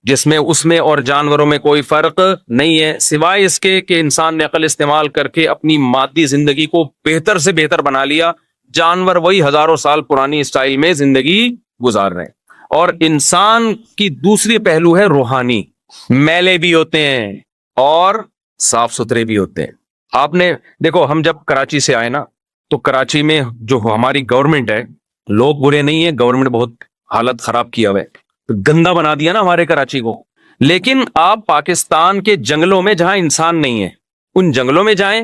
جس میں اس میں اور جانوروں میں کوئی فرق نہیں ہے، سوائے اس کے کہ انسان نے عقل استعمال کر کے اپنی مادی زندگی کو بہتر سے بہتر بنا لیا. جانور وہی ہزاروں سال پرانی اسٹائل میں زندگی گزار رہے ہیں. اور انسان کی دوسری پہلو ہے روحانی. میلے بھی ہوتے ہیں اور صاف ستھرے بھی ہوتے ہیں. آپ نے دیکھو، ہم جب کراچی سے آئے نا تو کراچی میں جو ہماری گورنمنٹ ہے، لوگ برے نہیں ہیں، گورنمنٹ بہت حالت خراب کیا ہوا ہے، گندا بنا دیا نا ہمارے کراچی کو. لیکن آپ پاکستان کے جنگلوں میں جہاں انسان نہیں ہے ان جنگلوں میں جائیں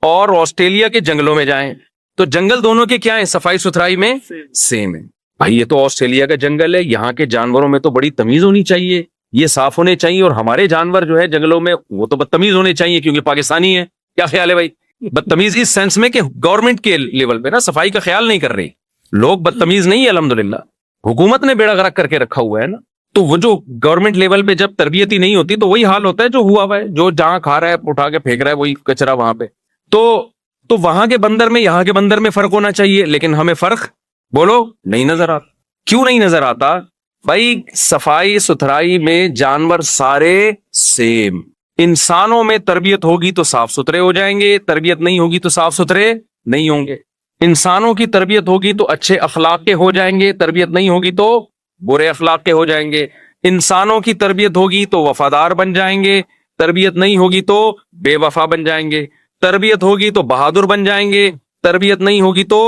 اور آسٹریلیا کے جنگلوں میں جائیں تو جنگل دونوں کے کیا ہیں؟ صفائی ستھرائی میں سیم ہے. بھائی یہ تو آسٹریلیا کا جنگل ہے، یہاں کے جانوروں میں تو بڑی تمیز ہونی چاہیے، یہ صاف ہونے چاہیے. اور ہمارے جانور جو ہے جنگلوں میں وہ تو بدتمیز ہونے چاہیے کیونکہ پاکستانی ہے. کیا خیال ہے بھائی؟ بدتمیز اس سینس میں کہ گورنمنٹ کے لیول پہ نا صفائی کا خیال نہیں کر رہی. لوگ بدتمیز نہیں ہے الحمدللہ، حکومت نے بیڑا غرق کر کے رکھا ہوا ہے نا. تو وہ جو گورنمنٹ لیول پہ جب تربیت ہی نہیں ہوتی تو وہی حال ہوتا ہے جو ہوا ہوا ہے، جو جہاں کھا رہا ہے اٹھا کے پھینک رہا ہے وہی کچرا وہاں پہ. تو وہاں کے بندر میں یہاں کے بندر میں فرق ہونا چاہیے، لیکن ہمیں فرق بولو نہیں نظر آتا. کیوں نہیں نظر آتا؟ بھائی صفائی ستھرائی میں جانور سارے سیم. انسانوں میں تربیت ہوگی تو صاف ستھرے ہو جائیں گے، تربیت نہیں ہوگی تو صاف ستھرے نہیں ہوں گے. انسانوں کی تربیت ہوگی تو اچھے اخلاق کے ہو جائیں گے، تربیت نہیں ہوگی تو برے اخلاق کے ہو جائیں گے. انسانوں کی تربیت ہوگی تو وفادار بن جائیں گے، تربیت نہیں ہوگی تو بے وفا بن جائیں گے. تربیت ہوگی تو بہادر بن جائیں گے، تربیت نہیں ہوگی تو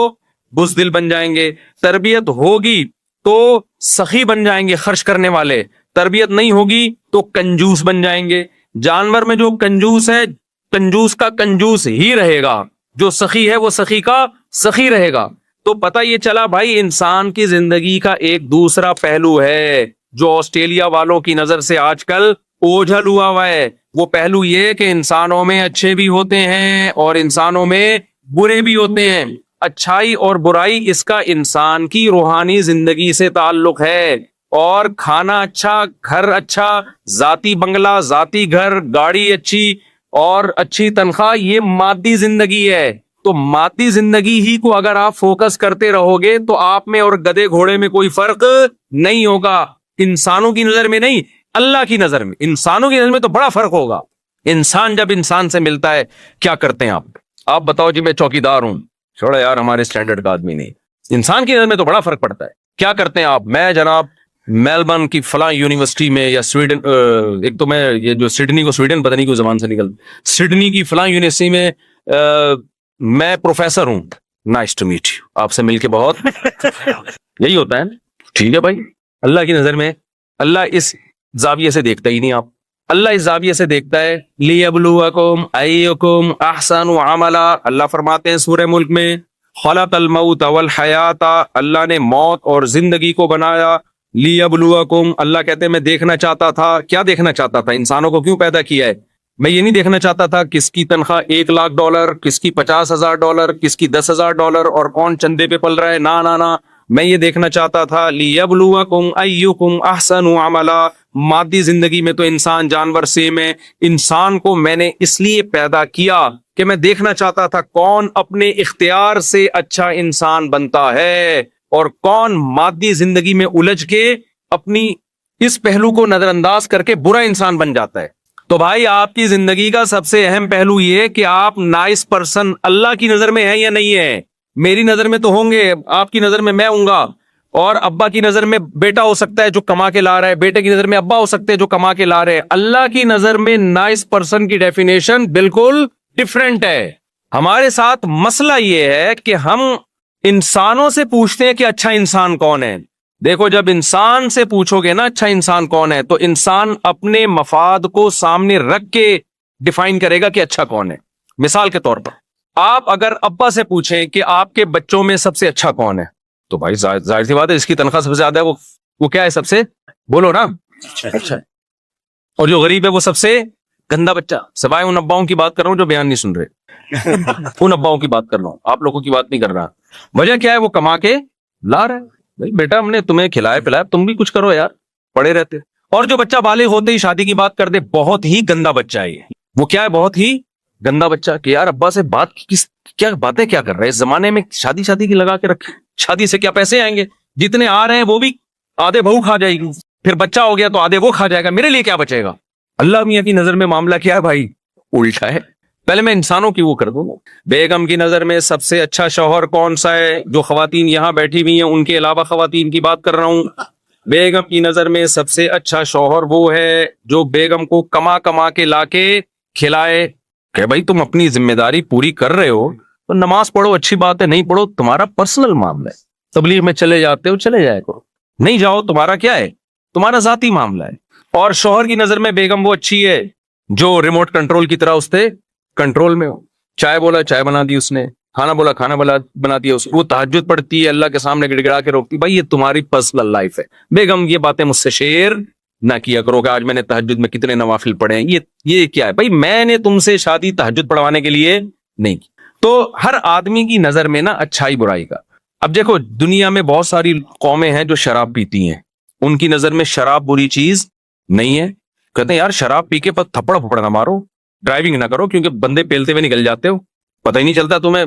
بزدل بن جائیں گے. تربیت ہوگی تو سخی بن جائیں گے، خرچ کرنے والے. تربیت نہیں ہوگی تو کنجوس بن جائیں گے. جانور میں جو کنجوس ہے کنجوس کا کنجوس ہی رہے گا، جو سخی ہے وہ سخی کا سخی رہے گا. تو پتہ یہ چلا بھائی انسان کی زندگی کا ایک دوسرا پہلو ہے جو آسٹریلیا والوں کی نظر سے آج کل اوجھل ہوا ہے. وہ پہلو یہ کہ انسانوں میں اچھے بھی ہوتے ہیں اور انسانوں میں برے بھی ہوتے ہیں. اچھائی اور برائی اس کا انسان کی روحانی زندگی سے تعلق ہے. اور کھانا اچھا، گھر اچھا، ذاتی بنگلہ، ذاتی گھر، گاڑی اچھی اور اچھی تنخواہ، یہ مادی زندگی ہے. تو مادی زندگی ہی کو اگر آپ فوکس کرتے رہو گے تو آپ میں اور گدھے گھوڑے میں کوئی فرق نہیں ہوگا. انسانوں کی نظر میں نہیں، اللہ کی نظر میں. انسانوں کی نظر میں تو بڑا فرق ہوگا. انسان جب انسان سے ملتا ہے کیا کرتے ہیں آپ بتاؤ جی؟ میں چوکیدار ہوں، چھوڑا یار ہمارے سٹینڈرڈ کا آدمی نہیں. انسان کی نظر میں تو بڑا فرق پڑتا ہے. کیا کرتے ہیں آپ؟ میں جناب میلبرن کی فلاں یونیورسٹی میں یا سویڈن، ایک تو میں یہ جو سڈنی کو سویڈن پتہ نہیں کوئی زبان سے نکل، سڈنی کی فلاں یونیورسٹی میں میں پروفیسر ہوں. نائس ٹو میٹ یو، آپ سے مل کے بہت یہی ہوتا ہے نا. ٹھیک ہے بھائی، اللہ کی نظر میں اللہ اس زاویے سے دیکھتا ہی نہیں. آپ اللہ اس زاویے سے دیکھتا ہے. لیبلوکم ایکم احسن عملا، اللہ فرماتے ہیں سورہ ملک میں خلق الموت والحیات، اللہ نے موت اور زندگی کو بنایا. لیبلوکم، اللہ کہتے ہیں میں دیکھنا چاہتا تھا. کیا دیکھنا چاہتا تھا؟ انسانوں کو کیوں پیدا کیا ہے؟ میں یہ نہیں دیکھنا چاہتا تھا کس کی تنخواہ $1,00,000، کس کی $50,000، کس کی $10,000 اور کون چندے پہ پل رہا ہے. نہ، میں یہ دیکھنا چاہتا تھا لیبلوکم ایکم احسن عملا، مادی زندگی میں تو انسان جانور سیم ہے. انسان کو میں نے اس لیے پیدا کیا کہ میں دیکھنا چاہتا تھا کون اپنے اختیار سے اچھا انسان بنتا ہے اور کون مادی زندگی میں الجھ کے اپنی اس پہلو کو نظر انداز کر کے برا انسان بن جاتا ہے. تو بھائی آپ کی زندگی کا سب سے اہم پہلو یہ کہ آپ نائس پرسن اللہ کی نظر میں ہیں یا نہیں ہے. میری نظر میں تو ہوں گے, آپ کی نظر میں ہوں گا, اور ابا کی نظر میں بیٹا ہو سکتا ہے جو کما کے لا رہا ہے, بیٹے کی نظر میں ابا ہو سکتے ہیں جو کما کے لا رہے ہیں. اللہ کی نظر میں نائس پرسن کی ڈیفینیشن بالکل ڈفرینٹ ہے. ہمارے ساتھ مسئلہ یہ ہے کہ ہم انسانوں سے پوچھتے ہیں کہ اچھا انسان کون ہے. دیکھو, جب انسان سے پوچھو گے نا اچھا انسان کون ہے, تو انسان اپنے مفاد کو سامنے رکھ کے ڈیفائن کرے گا کہ اچھا کون ہے. مثال کے طور پر آپ اگر ابا سے پوچھیں کہ آپ کے بچوں میں سب سے اچھا کون ہے, تو بھائی ظاہر سی بات ہے, اس کی تنخواہ سب سے زیادہ ہے, وہ کیا ہے سب سے, بولو نا, اچھا. اور جو غریب ہے وہ سب سے گندا بچہ. سوائے ان اباؤں کی بات کر رہا ہوں جو بیان نہیں سن رہے, ان اباؤں کی بات کر رہا ہوں, آپ لوگوں کی بات نہیں کر رہا. وجہ کیا ہے, وہ کما کے لا رہا ہے. بھائی بیٹا ہم نے تمہیں کھلایا پلایا, تم بھی کچھ کرو یار, پڑے رہتے. اور جو بچہ بالغ ہوتے ہی شادی کی بات کر دے, بہت ہی گندا بچہ ہے یہ. وہ کیا ہے, بہت ہی گندا بچہ, کہ یار ابا سے بات کیا باتیں کیا کر رہے ہیں. اس زمانے میں شادی کی لگا کے رکھے, شادی سے کیا پیسے آئیں گے, جتنے آ رہے ہیں وہ بھی آدھے بہو کھا جائے گی, پھر بچہ ہو گیا تو آدھے وہ کھا جائے گا, میرے لیے کیا بچے گا. اللہ میاں کی نظر میں معاملہ کیا ہے بھائی, الٹا ہے. پہلے میں انسانوں کی وہ کر دوں گا. بیگم کی نظر میں سب سے اچھا شوہر کون سا ہے, جو خواتین یہاں بیٹھی ہوئی ہیں ان کے علاوہ خواتین کی بات کر رہا ہوں. بیگم کی نظر میں سب سے اچھا شوہر وہ ہے جو بیگم کو کما کے لا کے کھلائے. کہ بھائی تم اپنی ذمہ داری پوری کر رہے ہو تو نماز پڑھو, اچھی بات ہے, نہیں پڑھو تمہارا پرسنل معاملہ ہے. تبلیغ میں چلے جاتے ہو چلے جائے کرو, نہیں جاؤ تمہارا کیا ہے, تمہارا ذاتی معاملہ ہے. اور شوہر کی نظر میں بیگم وہ اچھی ہے جو ریموٹ کنٹرول کی طرح اس سے کنٹرول میں ہو. چائے بولا چائے بنا دی اس نے, کھانا بولا کھانا بنا دیا اس. وہ تہجد پڑھتی ہے, اللہ کے سامنے گڑ گڑا کے روکتی. بھائی یہ تمہاری پرسنل لائف ہے. بیگم یہ باتیں مجھ سے شیئر نہ کیا کرو کہ آج میں نے تہجد میں کتنے نوافل پڑھے ہیں. یہ کیا ہے بھائی, میں نے تم سے شادی تہجد پڑھوانے کے لیے نہیں کی. تو ہر آدمی کی نظر میں نا اچھائی برائی کا. اب دیکھو دنیا میں بہت ساری قومیں ہیں جو شراب پیتی ہیں, ان کی نظر میں شراب بری چیز نہیں ہے. کہتے ہیں یار شراب پی کے تھپڑ پھپڑ نہ مارو, ڈرائیونگ نہ کرو, کیونکہ بندے پیلتے ہوئے نکل جاتے ہو, پتہ ہی نہیں چلتا تمہیں.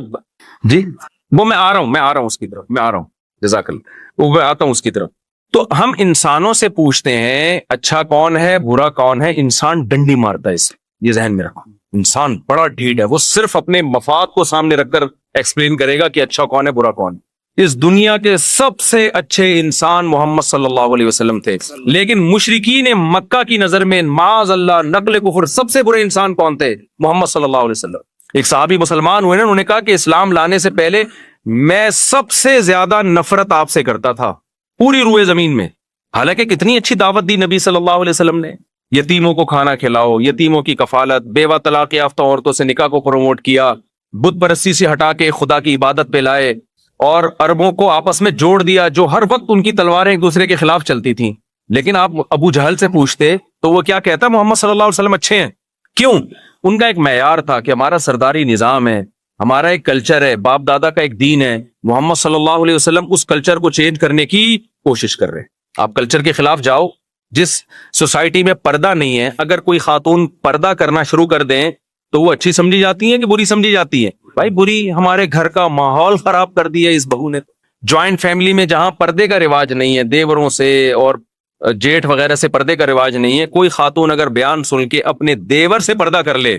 جی وہ میں آ رہا ہوں اس کی طرف, میں آ رہا ہوں, جزاک اللہ, وہ میں آتا ہوں اس کی طرف. تو ہم انسانوں سے پوچھتے ہیں اچھا کون ہے برا کون ہے, انسان ڈنڈی مارتا ہے. اس یہ ذہن میں رکھو, انسان بڑا ڈھیٹ ہے, وہ صرف اپنے مفاد کو سامنے رکھ کر ایکسپلین کرے گا کہ اچھا کون ہے برا کون. اس دنیا کے سب سے اچھے انسان محمد صلی اللہ علیہ وسلم تھے, لیکن مشرکین مکہ کی نظر میں معاذ اللہ نقل کفر سب سے برے انسان کون تھے, محمد صلی اللہ علیہ وسلم. ایک صحابی مسلمان ہوئے نا, انہوں نے کہا کہ اسلام لانے سے پہلے میں سب سے زیادہ نفرت آپ سے کرتا تھا پوری روئے زمین میں. حالانکہ کتنی اچھی دعوت دی نبی صلی اللہ علیہ وسلم نے, یتیموں کو کھانا کھلاؤ, یتیموں کی کفالت, بیوہ طلاق یافتہ عورتوں سے نکاح کو پروموٹ کیا, بت پرستی سے ہٹا کے خدا کی عبادت پہ لائے, اور عربوں کو آپس میں جوڑ دیا جو ہر وقت ان کی تلواریں ایک دوسرے کے خلاف چلتی تھیں. لیکن آپ ابو جہل سے پوچھتے تو وہ کیا کہتا, محمد صلی اللہ علیہ وسلم اچھے ہیں. کیوں؟ ان کا ایک معیار تھا کہ ہمارا سرداری نظام ہے, ہمارا ایک کلچر ہے, باپ دادا کا ایک دین ہے. محمد صلی اللہ علیہ وسلم اس کلچر کو چینج کرنے کی کوشش کر رہے ہیں. آپ کلچر کے خلاف جاؤ. جس سوسائٹی میں پردہ نہیں ہے, اگر کوئی خاتون پردہ کرنا شروع کر دیں تو وہ اچھی سمجھی جاتی ہیں کہ بری سمجھی جاتی ہیں. بھائی بری, ہمارے گھر کا ماحول خراب کر دیا اس بہو نے. جوائنٹ فیملی میں جہاں پردے کا رواج نہیں ہے, دیوروں سے اور جیٹھ وغیرہ سے پردے کا رواج نہیں ہے, کوئی خاتون اگر بیان سن کے اپنے دیور سے پردہ کر لے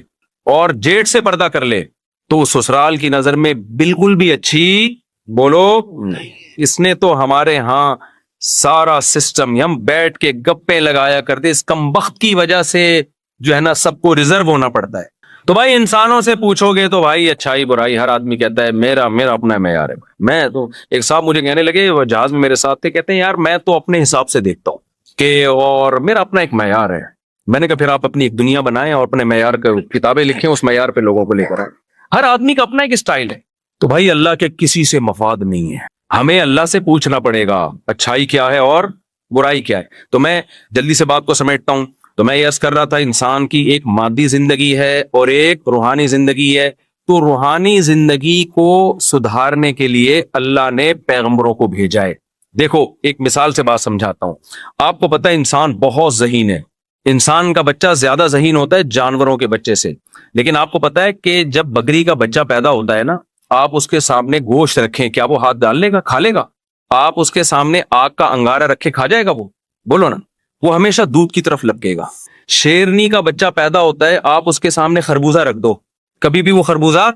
اور جیٹھ سے پردہ کر لے تو سسرال کی نظر میں بالکل بھی اچھی بولو نہیں. اس نے تو ہمارے ہاں سارا سسٹم, ہم بیٹھ کے گپے لگایا کرتے, اس کمبخت کی وجہ سے جو ہے نا سب کو ریزرو ہونا پڑتا ہے. تو بھائی انسانوں سے پوچھو گے تو بھائی اچھائی برائی ہر آدمی کہتا ہے میرا اپنا معیار ہے. میں تو ایک صاحب مجھے کہنے لگے, وہ جہاز میں میرے ساتھ تھے, کہتے ہیں یار میں تو اپنے حساب سے دیکھتا ہوں کہ اور میرا اپنا ایک معیار ہے. میں نے کہا پھر آپ اپنی ایک دنیا بنائیں اور اپنے معیار کا کتابیں لکھیں, اس معیار پہ لوگوں کو لے کر آئیں. ہر آدمی کا اپنا ایک اسٹائل ہے. تو بھائی اللہ کے کسی سے مفاد نہیں ہے, ہمیں اللہ سے پوچھنا پڑے گا اچھائی کیا ہے اور برائی کیا ہے. تو میں جلدی سے بات کو سمیٹتا ہوں. تو میں یہ عرض کر رہا تھا انسان کی ایک مادی زندگی ہے اور ایک روحانی زندگی ہے. تو روحانی زندگی کو سدھارنے کے لیے اللہ نے پیغمبروں کو بھیجا ہے. دیکھو ایک مثال سے بات سمجھاتا ہوں. آپ کو پتہ ہے انسان بہت ذہین ہے. انسان کا بچہ زیادہ ذہین ہوتا ہے جانوروں کے بچے سے. لیکن آپ کو پتہ ہے کہ جب بکری کا بچہ پیدا ہوتا ہے نا, آپ اس کے سامنے گوشت رکھیں, کیا وہ ہاتھ ڈال لے گا, کھا لے گا؟ آپ اس کے سامنے آگ کا انگارہ رکھے, کھا جائے گا وہ؟ بولو نا. وہ ہمیشہ دودھ کی طرف لپکے گا. شیرنی کا بچہ پیدا ہوتا ہے, آپ اس کے سامنے خربوزہ رکھ دو, کبھی بھی وہ خربوزہ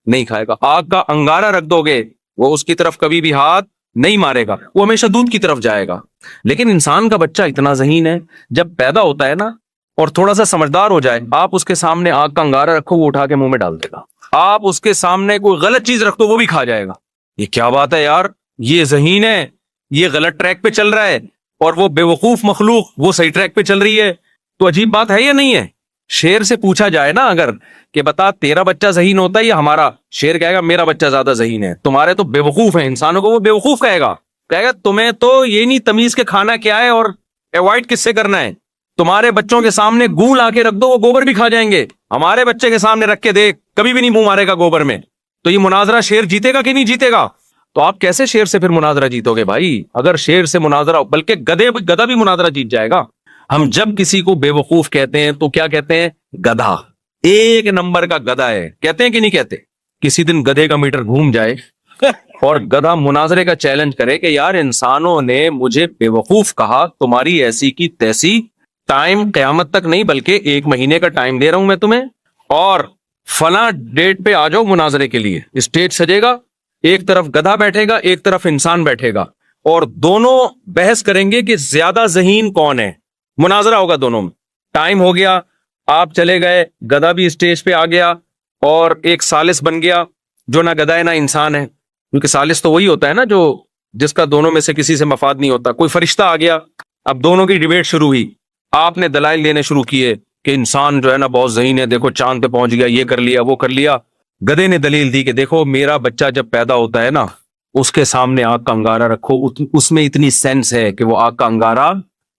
نہیں کھائے گا. آگ کا انگارہ رکھ دو گے, وہ اس کی طرف کبھی بھی ہاتھ نہیں مارے گا, وہ ہمیشہ دودھ کی طرف جائے گا. لیکن انسان کا بچہ اتنا ذہین ہے, جب پیدا ہوتا ہے نا اور تھوڑا سا سمجھدار ہو جائے, آپ اس کے سامنے آگ کا انگارہ رکھو, وہ اٹھا کے منہ میں ڈال دے گا. آپ اس کے سامنے کوئی غلط چیز رکھ دو, وہ بھی کھا جائے گا. یہ کیا بات ہے یار, یہ ذہین ہے, یہ غلط ٹریک پہ چل رہا ہے, اور وہ بے وقوف مخلوق وہ صحیح ٹریک پہ چل رہی ہے. تو عجیب بات ہے یا نہیں ہے؟ شیر سے پوچھا جائے نا اگر کہ بتا تیرا بچہ ذہین ہوتا ہے یا ہمارا, شیر کہے گا میرا بچہ زیادہ ذہین ہے, تمہارے تو بے وقوف ہیں. انسانوں کو وہ بے وقوف کہے گا تمہیں تو یہ نہیں تمیز کے کھانا کیا ہے اور ایوائڈ کس سے کرنا ہے. تمہارے بچوں کے سامنے گوں لا کے رکھ دو, وہ گوبر بھی کھا جائیں گے. ہمارے بچے کے سامنے رکھ کے دیکھ, کبھی بھی نہیں منہ مارے گا گوبر میں. تو یہ مناظرہ شیر جیتے گا کہ نہیں جیتے گا؟ تو آپ کیسے شیر سے پھر مناظرہ جیتو گے بھائی؟ اگر شیر سے مناظرہ, بلکہ گدھا بھی مناظرہ جیت جائے گا. ہم جب کسی کو بے وقوف کہتے ہیں تو کیا کہتے ہیں؟ گدھا. ایک نمبر کا گدھا ہے, کہتے ہیں کہ نہیں کہتے؟ کسی دن گدھے کا میٹر گھوم جائے اور گدھا مناظرے کا چیلنج کرے کہ یار انسانوں نے مجھے بے وقوف کہا, تمہاری ایسی کی تیسی, ٹائم قیامت تک نہیں بلکہ 1 مہینے کا ٹائم دے رہا ہوں میں تمہیں, اور فلاں ڈیٹ پہ آ جاؤ مناظرے کے لیے. اسٹیج سجے گا, ایک طرف گدھا بیٹھے گا, ایک طرف انسان بیٹھے گا, اور دونوں بحث کریں گے کہ زیادہ ذہین کون ہے. مناظرہ ہوگا دونوں میں. ٹائم ہو گیا, آپ چلے گئے, گدھا بھی اسٹیج پہ آ گیا اور ایک ثالث بن گیا جو نہ گدھا ہے نہ انسان ہے, کیونکہ ثالث تو وہی ہوتا ہے نا جو جس کا دونوں میں سے کسی سے مفاد نہیں ہوتا. کوئی فرشتہ آ گیا, اب دونوں کی ڈیبیٹ شروع ہوئی. آپ نے دلائل دینے شروع کیے کہ انسان جو ہے نا بہت ذہین ہے, دیکھو چاند پہ پہنچ گیا, یہ کر لیا وہ کر لیا. گدھے نے دلیل دی کہ دیکھو میرا بچہ جب پیدا ہوتا ہے نا, اس کے سامنے آگ کا انگارہ رکھو, اس میں اتنی سینس ہے کہ وہ آگ کا انگارہ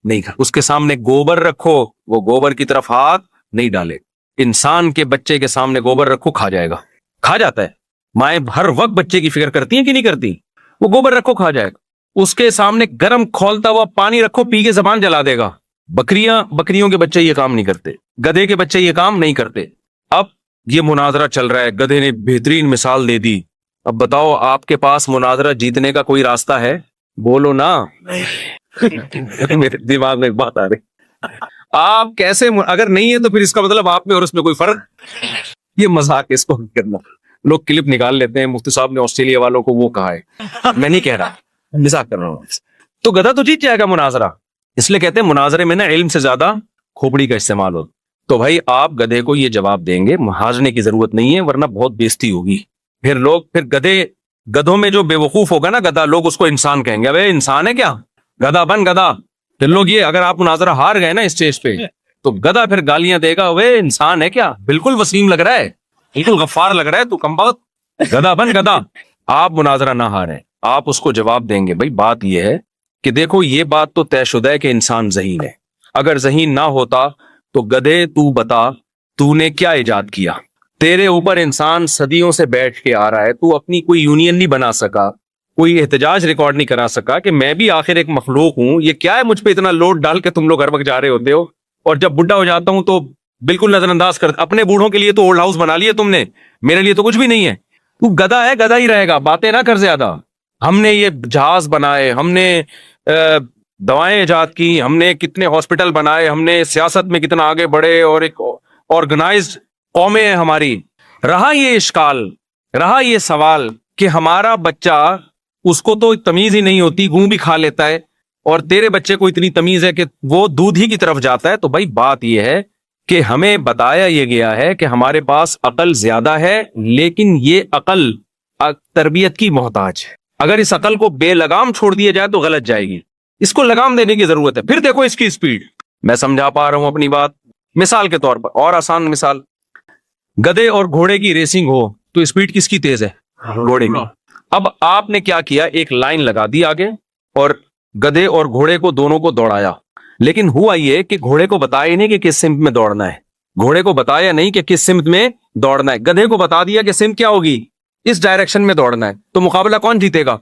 نہیں کھا. اس کے سامنے گوبر رکھو, وہ گوبر کی طرف ہاتھ نہیں ڈالے. انسان کے بچے کے سامنے گوبر رکھو, کھا جائے گا, کھا جاتا ہے. مائیں ہر وقت بچے کی فکر کرتی ہیں کہ نہیں کرتی؟ وہ گوبر رکھو, کھا جائے گا. اس کے سامنے گرم کھولتا ہوا پانی رکھو, پی کے زبان جلا دے گا. بکریوں کے بچے یہ کام نہیں کرتے, گدھے کے بچے یہ کام نہیں کرتے. اب یہ مناظرہ چل رہا ہے, گدھے نے بہترین مثال دے دی. اب بتاؤ آپ کے پاس مناظرہ جیتنے کا کوئی راستہ ہے؟ بولو نا. میرے دماغ میں ایک بات آ رہی, آپ کیسے, اگر نہیں ہے تو پھر اس کا مطلب آپ میں اور اس میں کوئی فرق. یہ مذاق اس کو کرنا, لوگ کلپ نکال لیتے ہیں, مفتی صاحب نے آسٹریلیا والوں کو وہ کہا ہے, میں نہیں کہہ رہا, مذاق کر رہا ہوں. تو گدھا تو جیت جائے گا مناظرہ. اس لیے کہتے ہیں مناظرے میں نا علم سے زیادہ کھوپڑی کا استعمال ہو. تو بھائی آپ گدھے کو یہ جواب دیں گے, محاذنے کی ضرورت نہیں ہے ورنہ بہت بےزتی ہوگی. پھر گدھوں میں جو بے وقوف ہوگا نا گدھا, لوگ اس کو انسان کہیں گے. ابے انسان ہے کیا, گدھا بن گدھا. پھر لوگ یہ, اگر آپ مناظرہ ہار گئے نا اسٹیج پہ تو گدھا پھر گالیاں دے گا, وہ انسان ہے کیا, بالکل وسیم لگ رہا ہے, بالکل غفار لگ رہا ہے, تو کم بخت, گدھا بن گدھا. آپ مناظرہ نہ ہاریں, آپ اس کو جواب دیں گے. بھائی بات یہ ہے کہ دیکھو یہ بات تو طے شدہ ہے کہ انسان ذہین ہے. اگر ذہین نہ ہوتا تو گدھے تو بتا تو نے کیا ایجاد کیا؟ تیرے اوپر انسان صدیوں سے بیٹھ کے آ رہا ہے, تو اپنی کوئی یونین نہیں بنا سکا, کوئی احتجاج ریکارڈ نہیں کرا سکا کہ میں بھی آخر ایک مخلوق ہوں. یہ کیا ہے مجھ پہ اتنا لوڈ ڈال کے تم لوگ ہر وقت جا رہے ہوتے ہو, اور جب بڈھا ہو جاتا ہوں تو بالکل نظر انداز کر. اپنے بوڑھوں کے لیے تو اولڈ ہاؤس بنا لیے تم نے, میرے لیے تو کچھ بھی نہیں ہے. تو گدھا ہے, گدھا ہی رہے گا, باتیں نہ کر زیادہ. ہم نے یہ جہاز بنائے, ہم نے دوائیں ایجاد کی, ہم نے کتنے ہاسپٹل بنائے, ہم نے سیاست میں کتنا آگے بڑھے, اور ایک آرگنائزڈ قومیں ہیں ہماری. رہا یہ اشکال, رہا یہ سوال کہ ہمارا بچہ, اس کو تو تمیز ہی نہیں ہوتی, گوں بھی کھا لیتا ہے, اور تیرے بچے کو اتنی تمیز ہے کہ وہ دودھ ہی کی طرف جاتا ہے. تو بھائی بات یہ ہے کہ ہمیں بتایا یہ گیا ہے کہ ہمارے پاس عقل زیادہ ہے, لیکن یہ عقل تربیت کی محتاج ہے. اگر اس عقل کو بے لگام چھوڑ دیا جائے تو غلط جائے گی. اس کو لگام دینے کی ضرورت ہے. پھر دیکھو اس کی سپیڈ. میں سمجھا پا رہا ہوں اپنی بات؟ مثال کے طور پر, اور آسان مثال, گدھے اور گھوڑے کی ریسنگ ہو تو سپیڈ کس کی تیز ہے؟ گھوڑے کی. اب آپ نے کیا کیا, ایک لائن لگا دی آگے, اور گدھے اور گھوڑے کو دونوں کو دوڑایا. لیکن ہوا یہ کہ گھوڑے کو بتایا نہیں کہ کس سمت میں دوڑنا ہے, گھوڑے کو بتایا نہیں کہ کس سمت میں دوڑنا ہے, گدھے کو بتا دیا کہ سمت کیا ہوگی, اس ڈائریکشن میں دوڑنا ہے. تو مقابلہ کون جیتے گا؟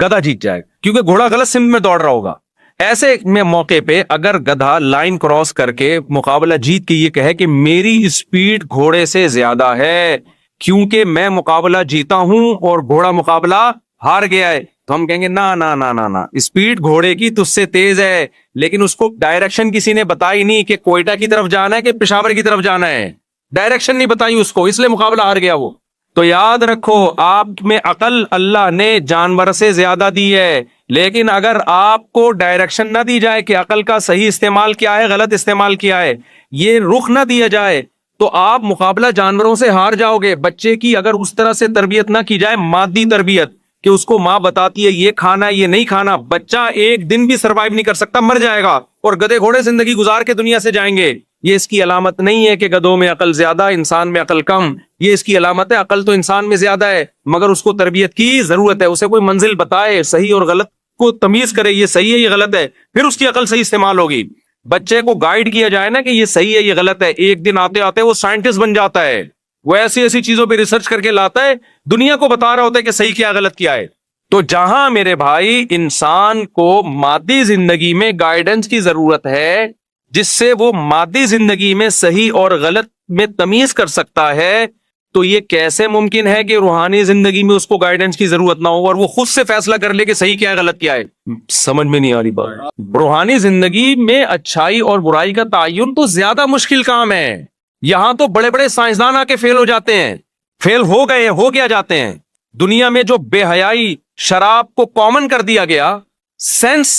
گدھا جیت جائے گا، کیونکہ گھوڑا غلط سمت میں دوڑ رہا ہوگا۔ ایسے میں موقع پہ اگر گدھا لائن کراس کر کے مقابلہ جیت کے یہ کہے کہ میری اسپیڈ گھوڑے سے زیادہ ہے کیونکہ میں مقابلہ جیتا ہوں اور گھوڑا مقابلہ ہار گیا ہے، تو ہم کہیں گے نا نا نا نا نا، اسپیڈ گھوڑے کی تجھ سے تیز ہے، لیکن اس کو ڈائریکشن کسی نے بتائی نہیں کہ کوئٹہ کی طرف جانا ہے کہ پشاور کی طرف جانا ہے، ڈائریکشن نہیں بتائی اس کو، اس لیے مقابلہ ہار گیا وہ۔ تو یاد رکھو آپ میں عقل اللہ نے جانور سے زیادہ دی ہے، لیکن اگر آپ کو ڈائریکشن نہ دی جائے کہ عقل کا صحیح استعمال کیا ہے، غلط استعمال کیا ہے، یہ رخ نہ دیا جائے، تو آپ مقابلہ جانوروں سے ہار جاؤ گے۔ بچے کی اگر اس طرح سے تربیت نہ کی جائے، مادی تربیت، کہ اس کو ماں بتاتی ہے یہ کھانا ہے یہ نہیں کھانا، بچہ ایک دن بھی سروائیو نہیں کر سکتا، مر جائے گا، اور گدھے گھوڑے زندگی گزار کے دنیا سے جائیں گے۔ یہ اس کی علامت نہیں ہے کہ گدھوں میں عقل زیادہ انسان میں عقل کم، یہ اس کی علامت ہے عقل تو انسان میں زیادہ ہے، مگر اس کو تربیت کی ضرورت ہے، اسے کوئی منزل بتائے، صحیح اور غلط کو تمیز کرے، یہ صحیح ہے یہ غلط ہے، پھر اس کی عقل صحیح استعمال ہوگی۔ بچے کو گائیڈ کیا جائے نا کہ یہ صحیح ہے یہ غلط ہے، ایک دن آتے آتے وہ سائنٹسٹ بن جاتا ہے، وہ ایسی ایسی چیزوں پہ ریسرچ کر کے لاتا ہے، دنیا کو بتا رہا ہوتا ہے کہ صحیح کیا غلط کیا ہے۔ تو جہاں میرے بھائی انسان کو مادی زندگی میں گائیڈنس کی ضرورت ہے جس سے وہ مادی زندگی میں صحیح اور غلط میں تمیز کر سکتا ہے، تو یہ کیسے ممکن ہے کہ روحانی زندگی میں اس کو گائیڈنس کی ضرورت نہ ہو اور وہ خود سے فیصلہ کر لے کہ صحیح کیا ہے غلط کیا ہے؟ سمجھ میں نہیں آ رہی بات۔ روحانی زندگی میں اچھائی اور برائی کا تعین تو زیادہ مشکل کام ہے، یہاں تو بڑے بڑے سائنسدان آ کے فیل ہو جاتے ہیں، فیل ہو گئے ہو کیا جاتے ہیں۔ دنیا میں جو بے حیائی شراب کو کامن کر دیا گیا، سینس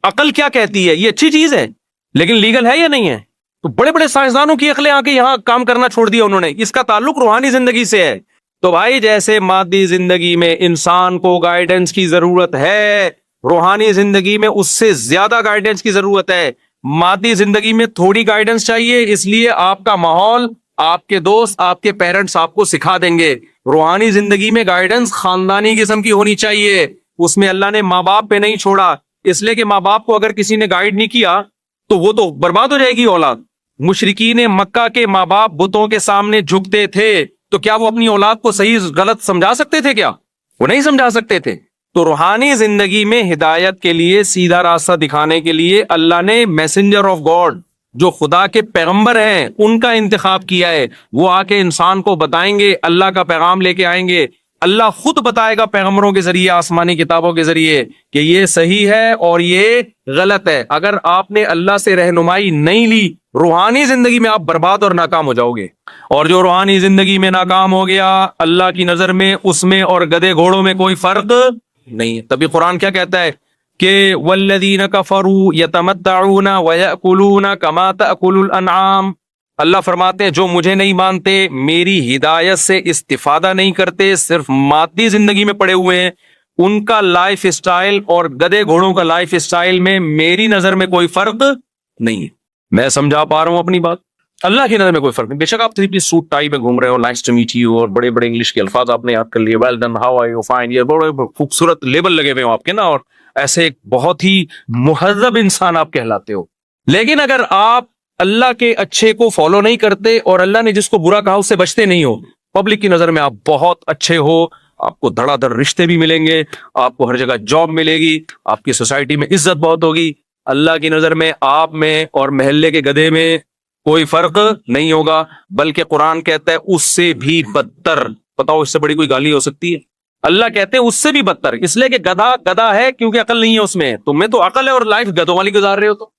عقل کیا کہتی ہے یہ اچھی چیز ہے لیکن لیگل ہے یا نہیں ہے، تو بڑے بڑے سائنسدانوں کی عقلیں آ کے یہاں کام کرنا چھوڑ دیا انہوں نے، اس کا تعلق روحانی زندگی سے ہے۔ تو بھائی جیسے مادی زندگی میں انسان کو گائیڈنس کی ضرورت ہے، روحانی زندگی میں اس سے زیادہ گائیڈنس کی ضرورت ہے۔ مادی زندگی میں تھوڑی گائیڈنس چاہیے، اس لیے آپ کا ماحول، آپ کے دوست، آپ کے پیرنٹس آپ کو سکھا دیں گے۔ روحانی زندگی میں گائیڈنس خاندانی قسم کی ہونی چاہیے، اس میں اللہ نے ماں باپ پہ نہیں چھوڑا، اس لیے کہ ماں باپ کو اگر کسی نے گائیڈ نہیں کیا تو وہ تو برباد ہو جائے گی اولاد۔ مشرکین مکہ کے ماں باپ بتوں کے سامنے جھکتے تھے، تو کیا وہ اپنی اولاد کو صحیح غلط سمجھا سکتے تھے؟ کیا وہ نہیں سمجھا سکتے تھے؟ تو روحانی زندگی میں ہدایت کے لیے، سیدھا راستہ دکھانے کے لیے اللہ نے میسنجر آف گاڈ، جو خدا کے پیغمبر ہیں، ان کا انتخاب کیا ہے۔ وہ آ کے انسان کو بتائیں گے، اللہ کا پیغام لے کے آئیں گے، اللہ خود بتائے گا پیغمبروں کے ذریعے، آسمانی کتابوں کے ذریعے کہ یہ صحیح ہے اور یہ غلط ہے۔ اگر آپ نے اللہ سے رہنمائی نہیں لی، روحانی زندگی میں آپ برباد اور ناکام ہو جاؤ گے، اور جو روحانی زندگی میں ناکام ہو گیا، اللہ کی نظر میں اس میں اور گدھے گھوڑوں میں کوئی فرق نہیں ہے۔ تبھی قرآن کیا کہتا ہے کہ والذین کفروا یتمتعون ویأکلون کما تأکل الانعام، اللہ فرماتے ہیں جو مجھے نہیں مانتے، میری ہدایت سے استفادہ نہیں کرتے، صرف مادی زندگی میں پڑے ہوئے ہیں، ان کا لائف اسٹائل اور گدھے گھوڑوں کا لائف اسٹائل میں میری نظر میں کوئی فرق نہیں ہے۔ میں سمجھا پا رہا ہوں اپنی بات؟ اللہ کی نظر میں کوئی فرق نہیں۔ بے شک آپ تھری پیس سوٹ ٹائی میں گھوم رہے ہو، نائس ٹو میٹ یو، اور بڑے بڑے انگلش کے الفاظ آپ نے یاد کر لیے، well done, how are you, fine, یہ بڑے خوبصورت لیبل لگے ہوئے ہو آپ کے نا، اور ایسے ایک بہت ہی مہذب انسان آپ کہلاتے ہو۔ لیکن اگر آپ اللہ کے اچھے کو فالو نہیں کرتے اور اللہ نے جس کو برا کہا اس سے بچتے نہیں ہو، پبلک کی نظر میں آپ بہت اچھے ہو، آپ کو دھڑا دھڑ رشتے بھی ملیں گے، آپ کو ہر جگہ جاب ملے گی، آپ کی سوسائٹی میں عزت بہت ہوگی، اللہ کی نظر میں آپ میں اور محلے کے گدھے میں کوئی فرق نہیں ہوگا، بلکہ قرآن کہتا ہے اس سے بھی بدتر۔ بتاؤ اس سے بڑی کوئی گالی ہو سکتی ہے؟ اللہ کہتے ہیں اس سے بھی بدتر، اس لیے کہ گدھا گدھا ہے کیونکہ عقل نہیں ہے اس میں، تم میں تو عقل ہے اور لائف گدھوں والی گزار رہے ہو۔ تو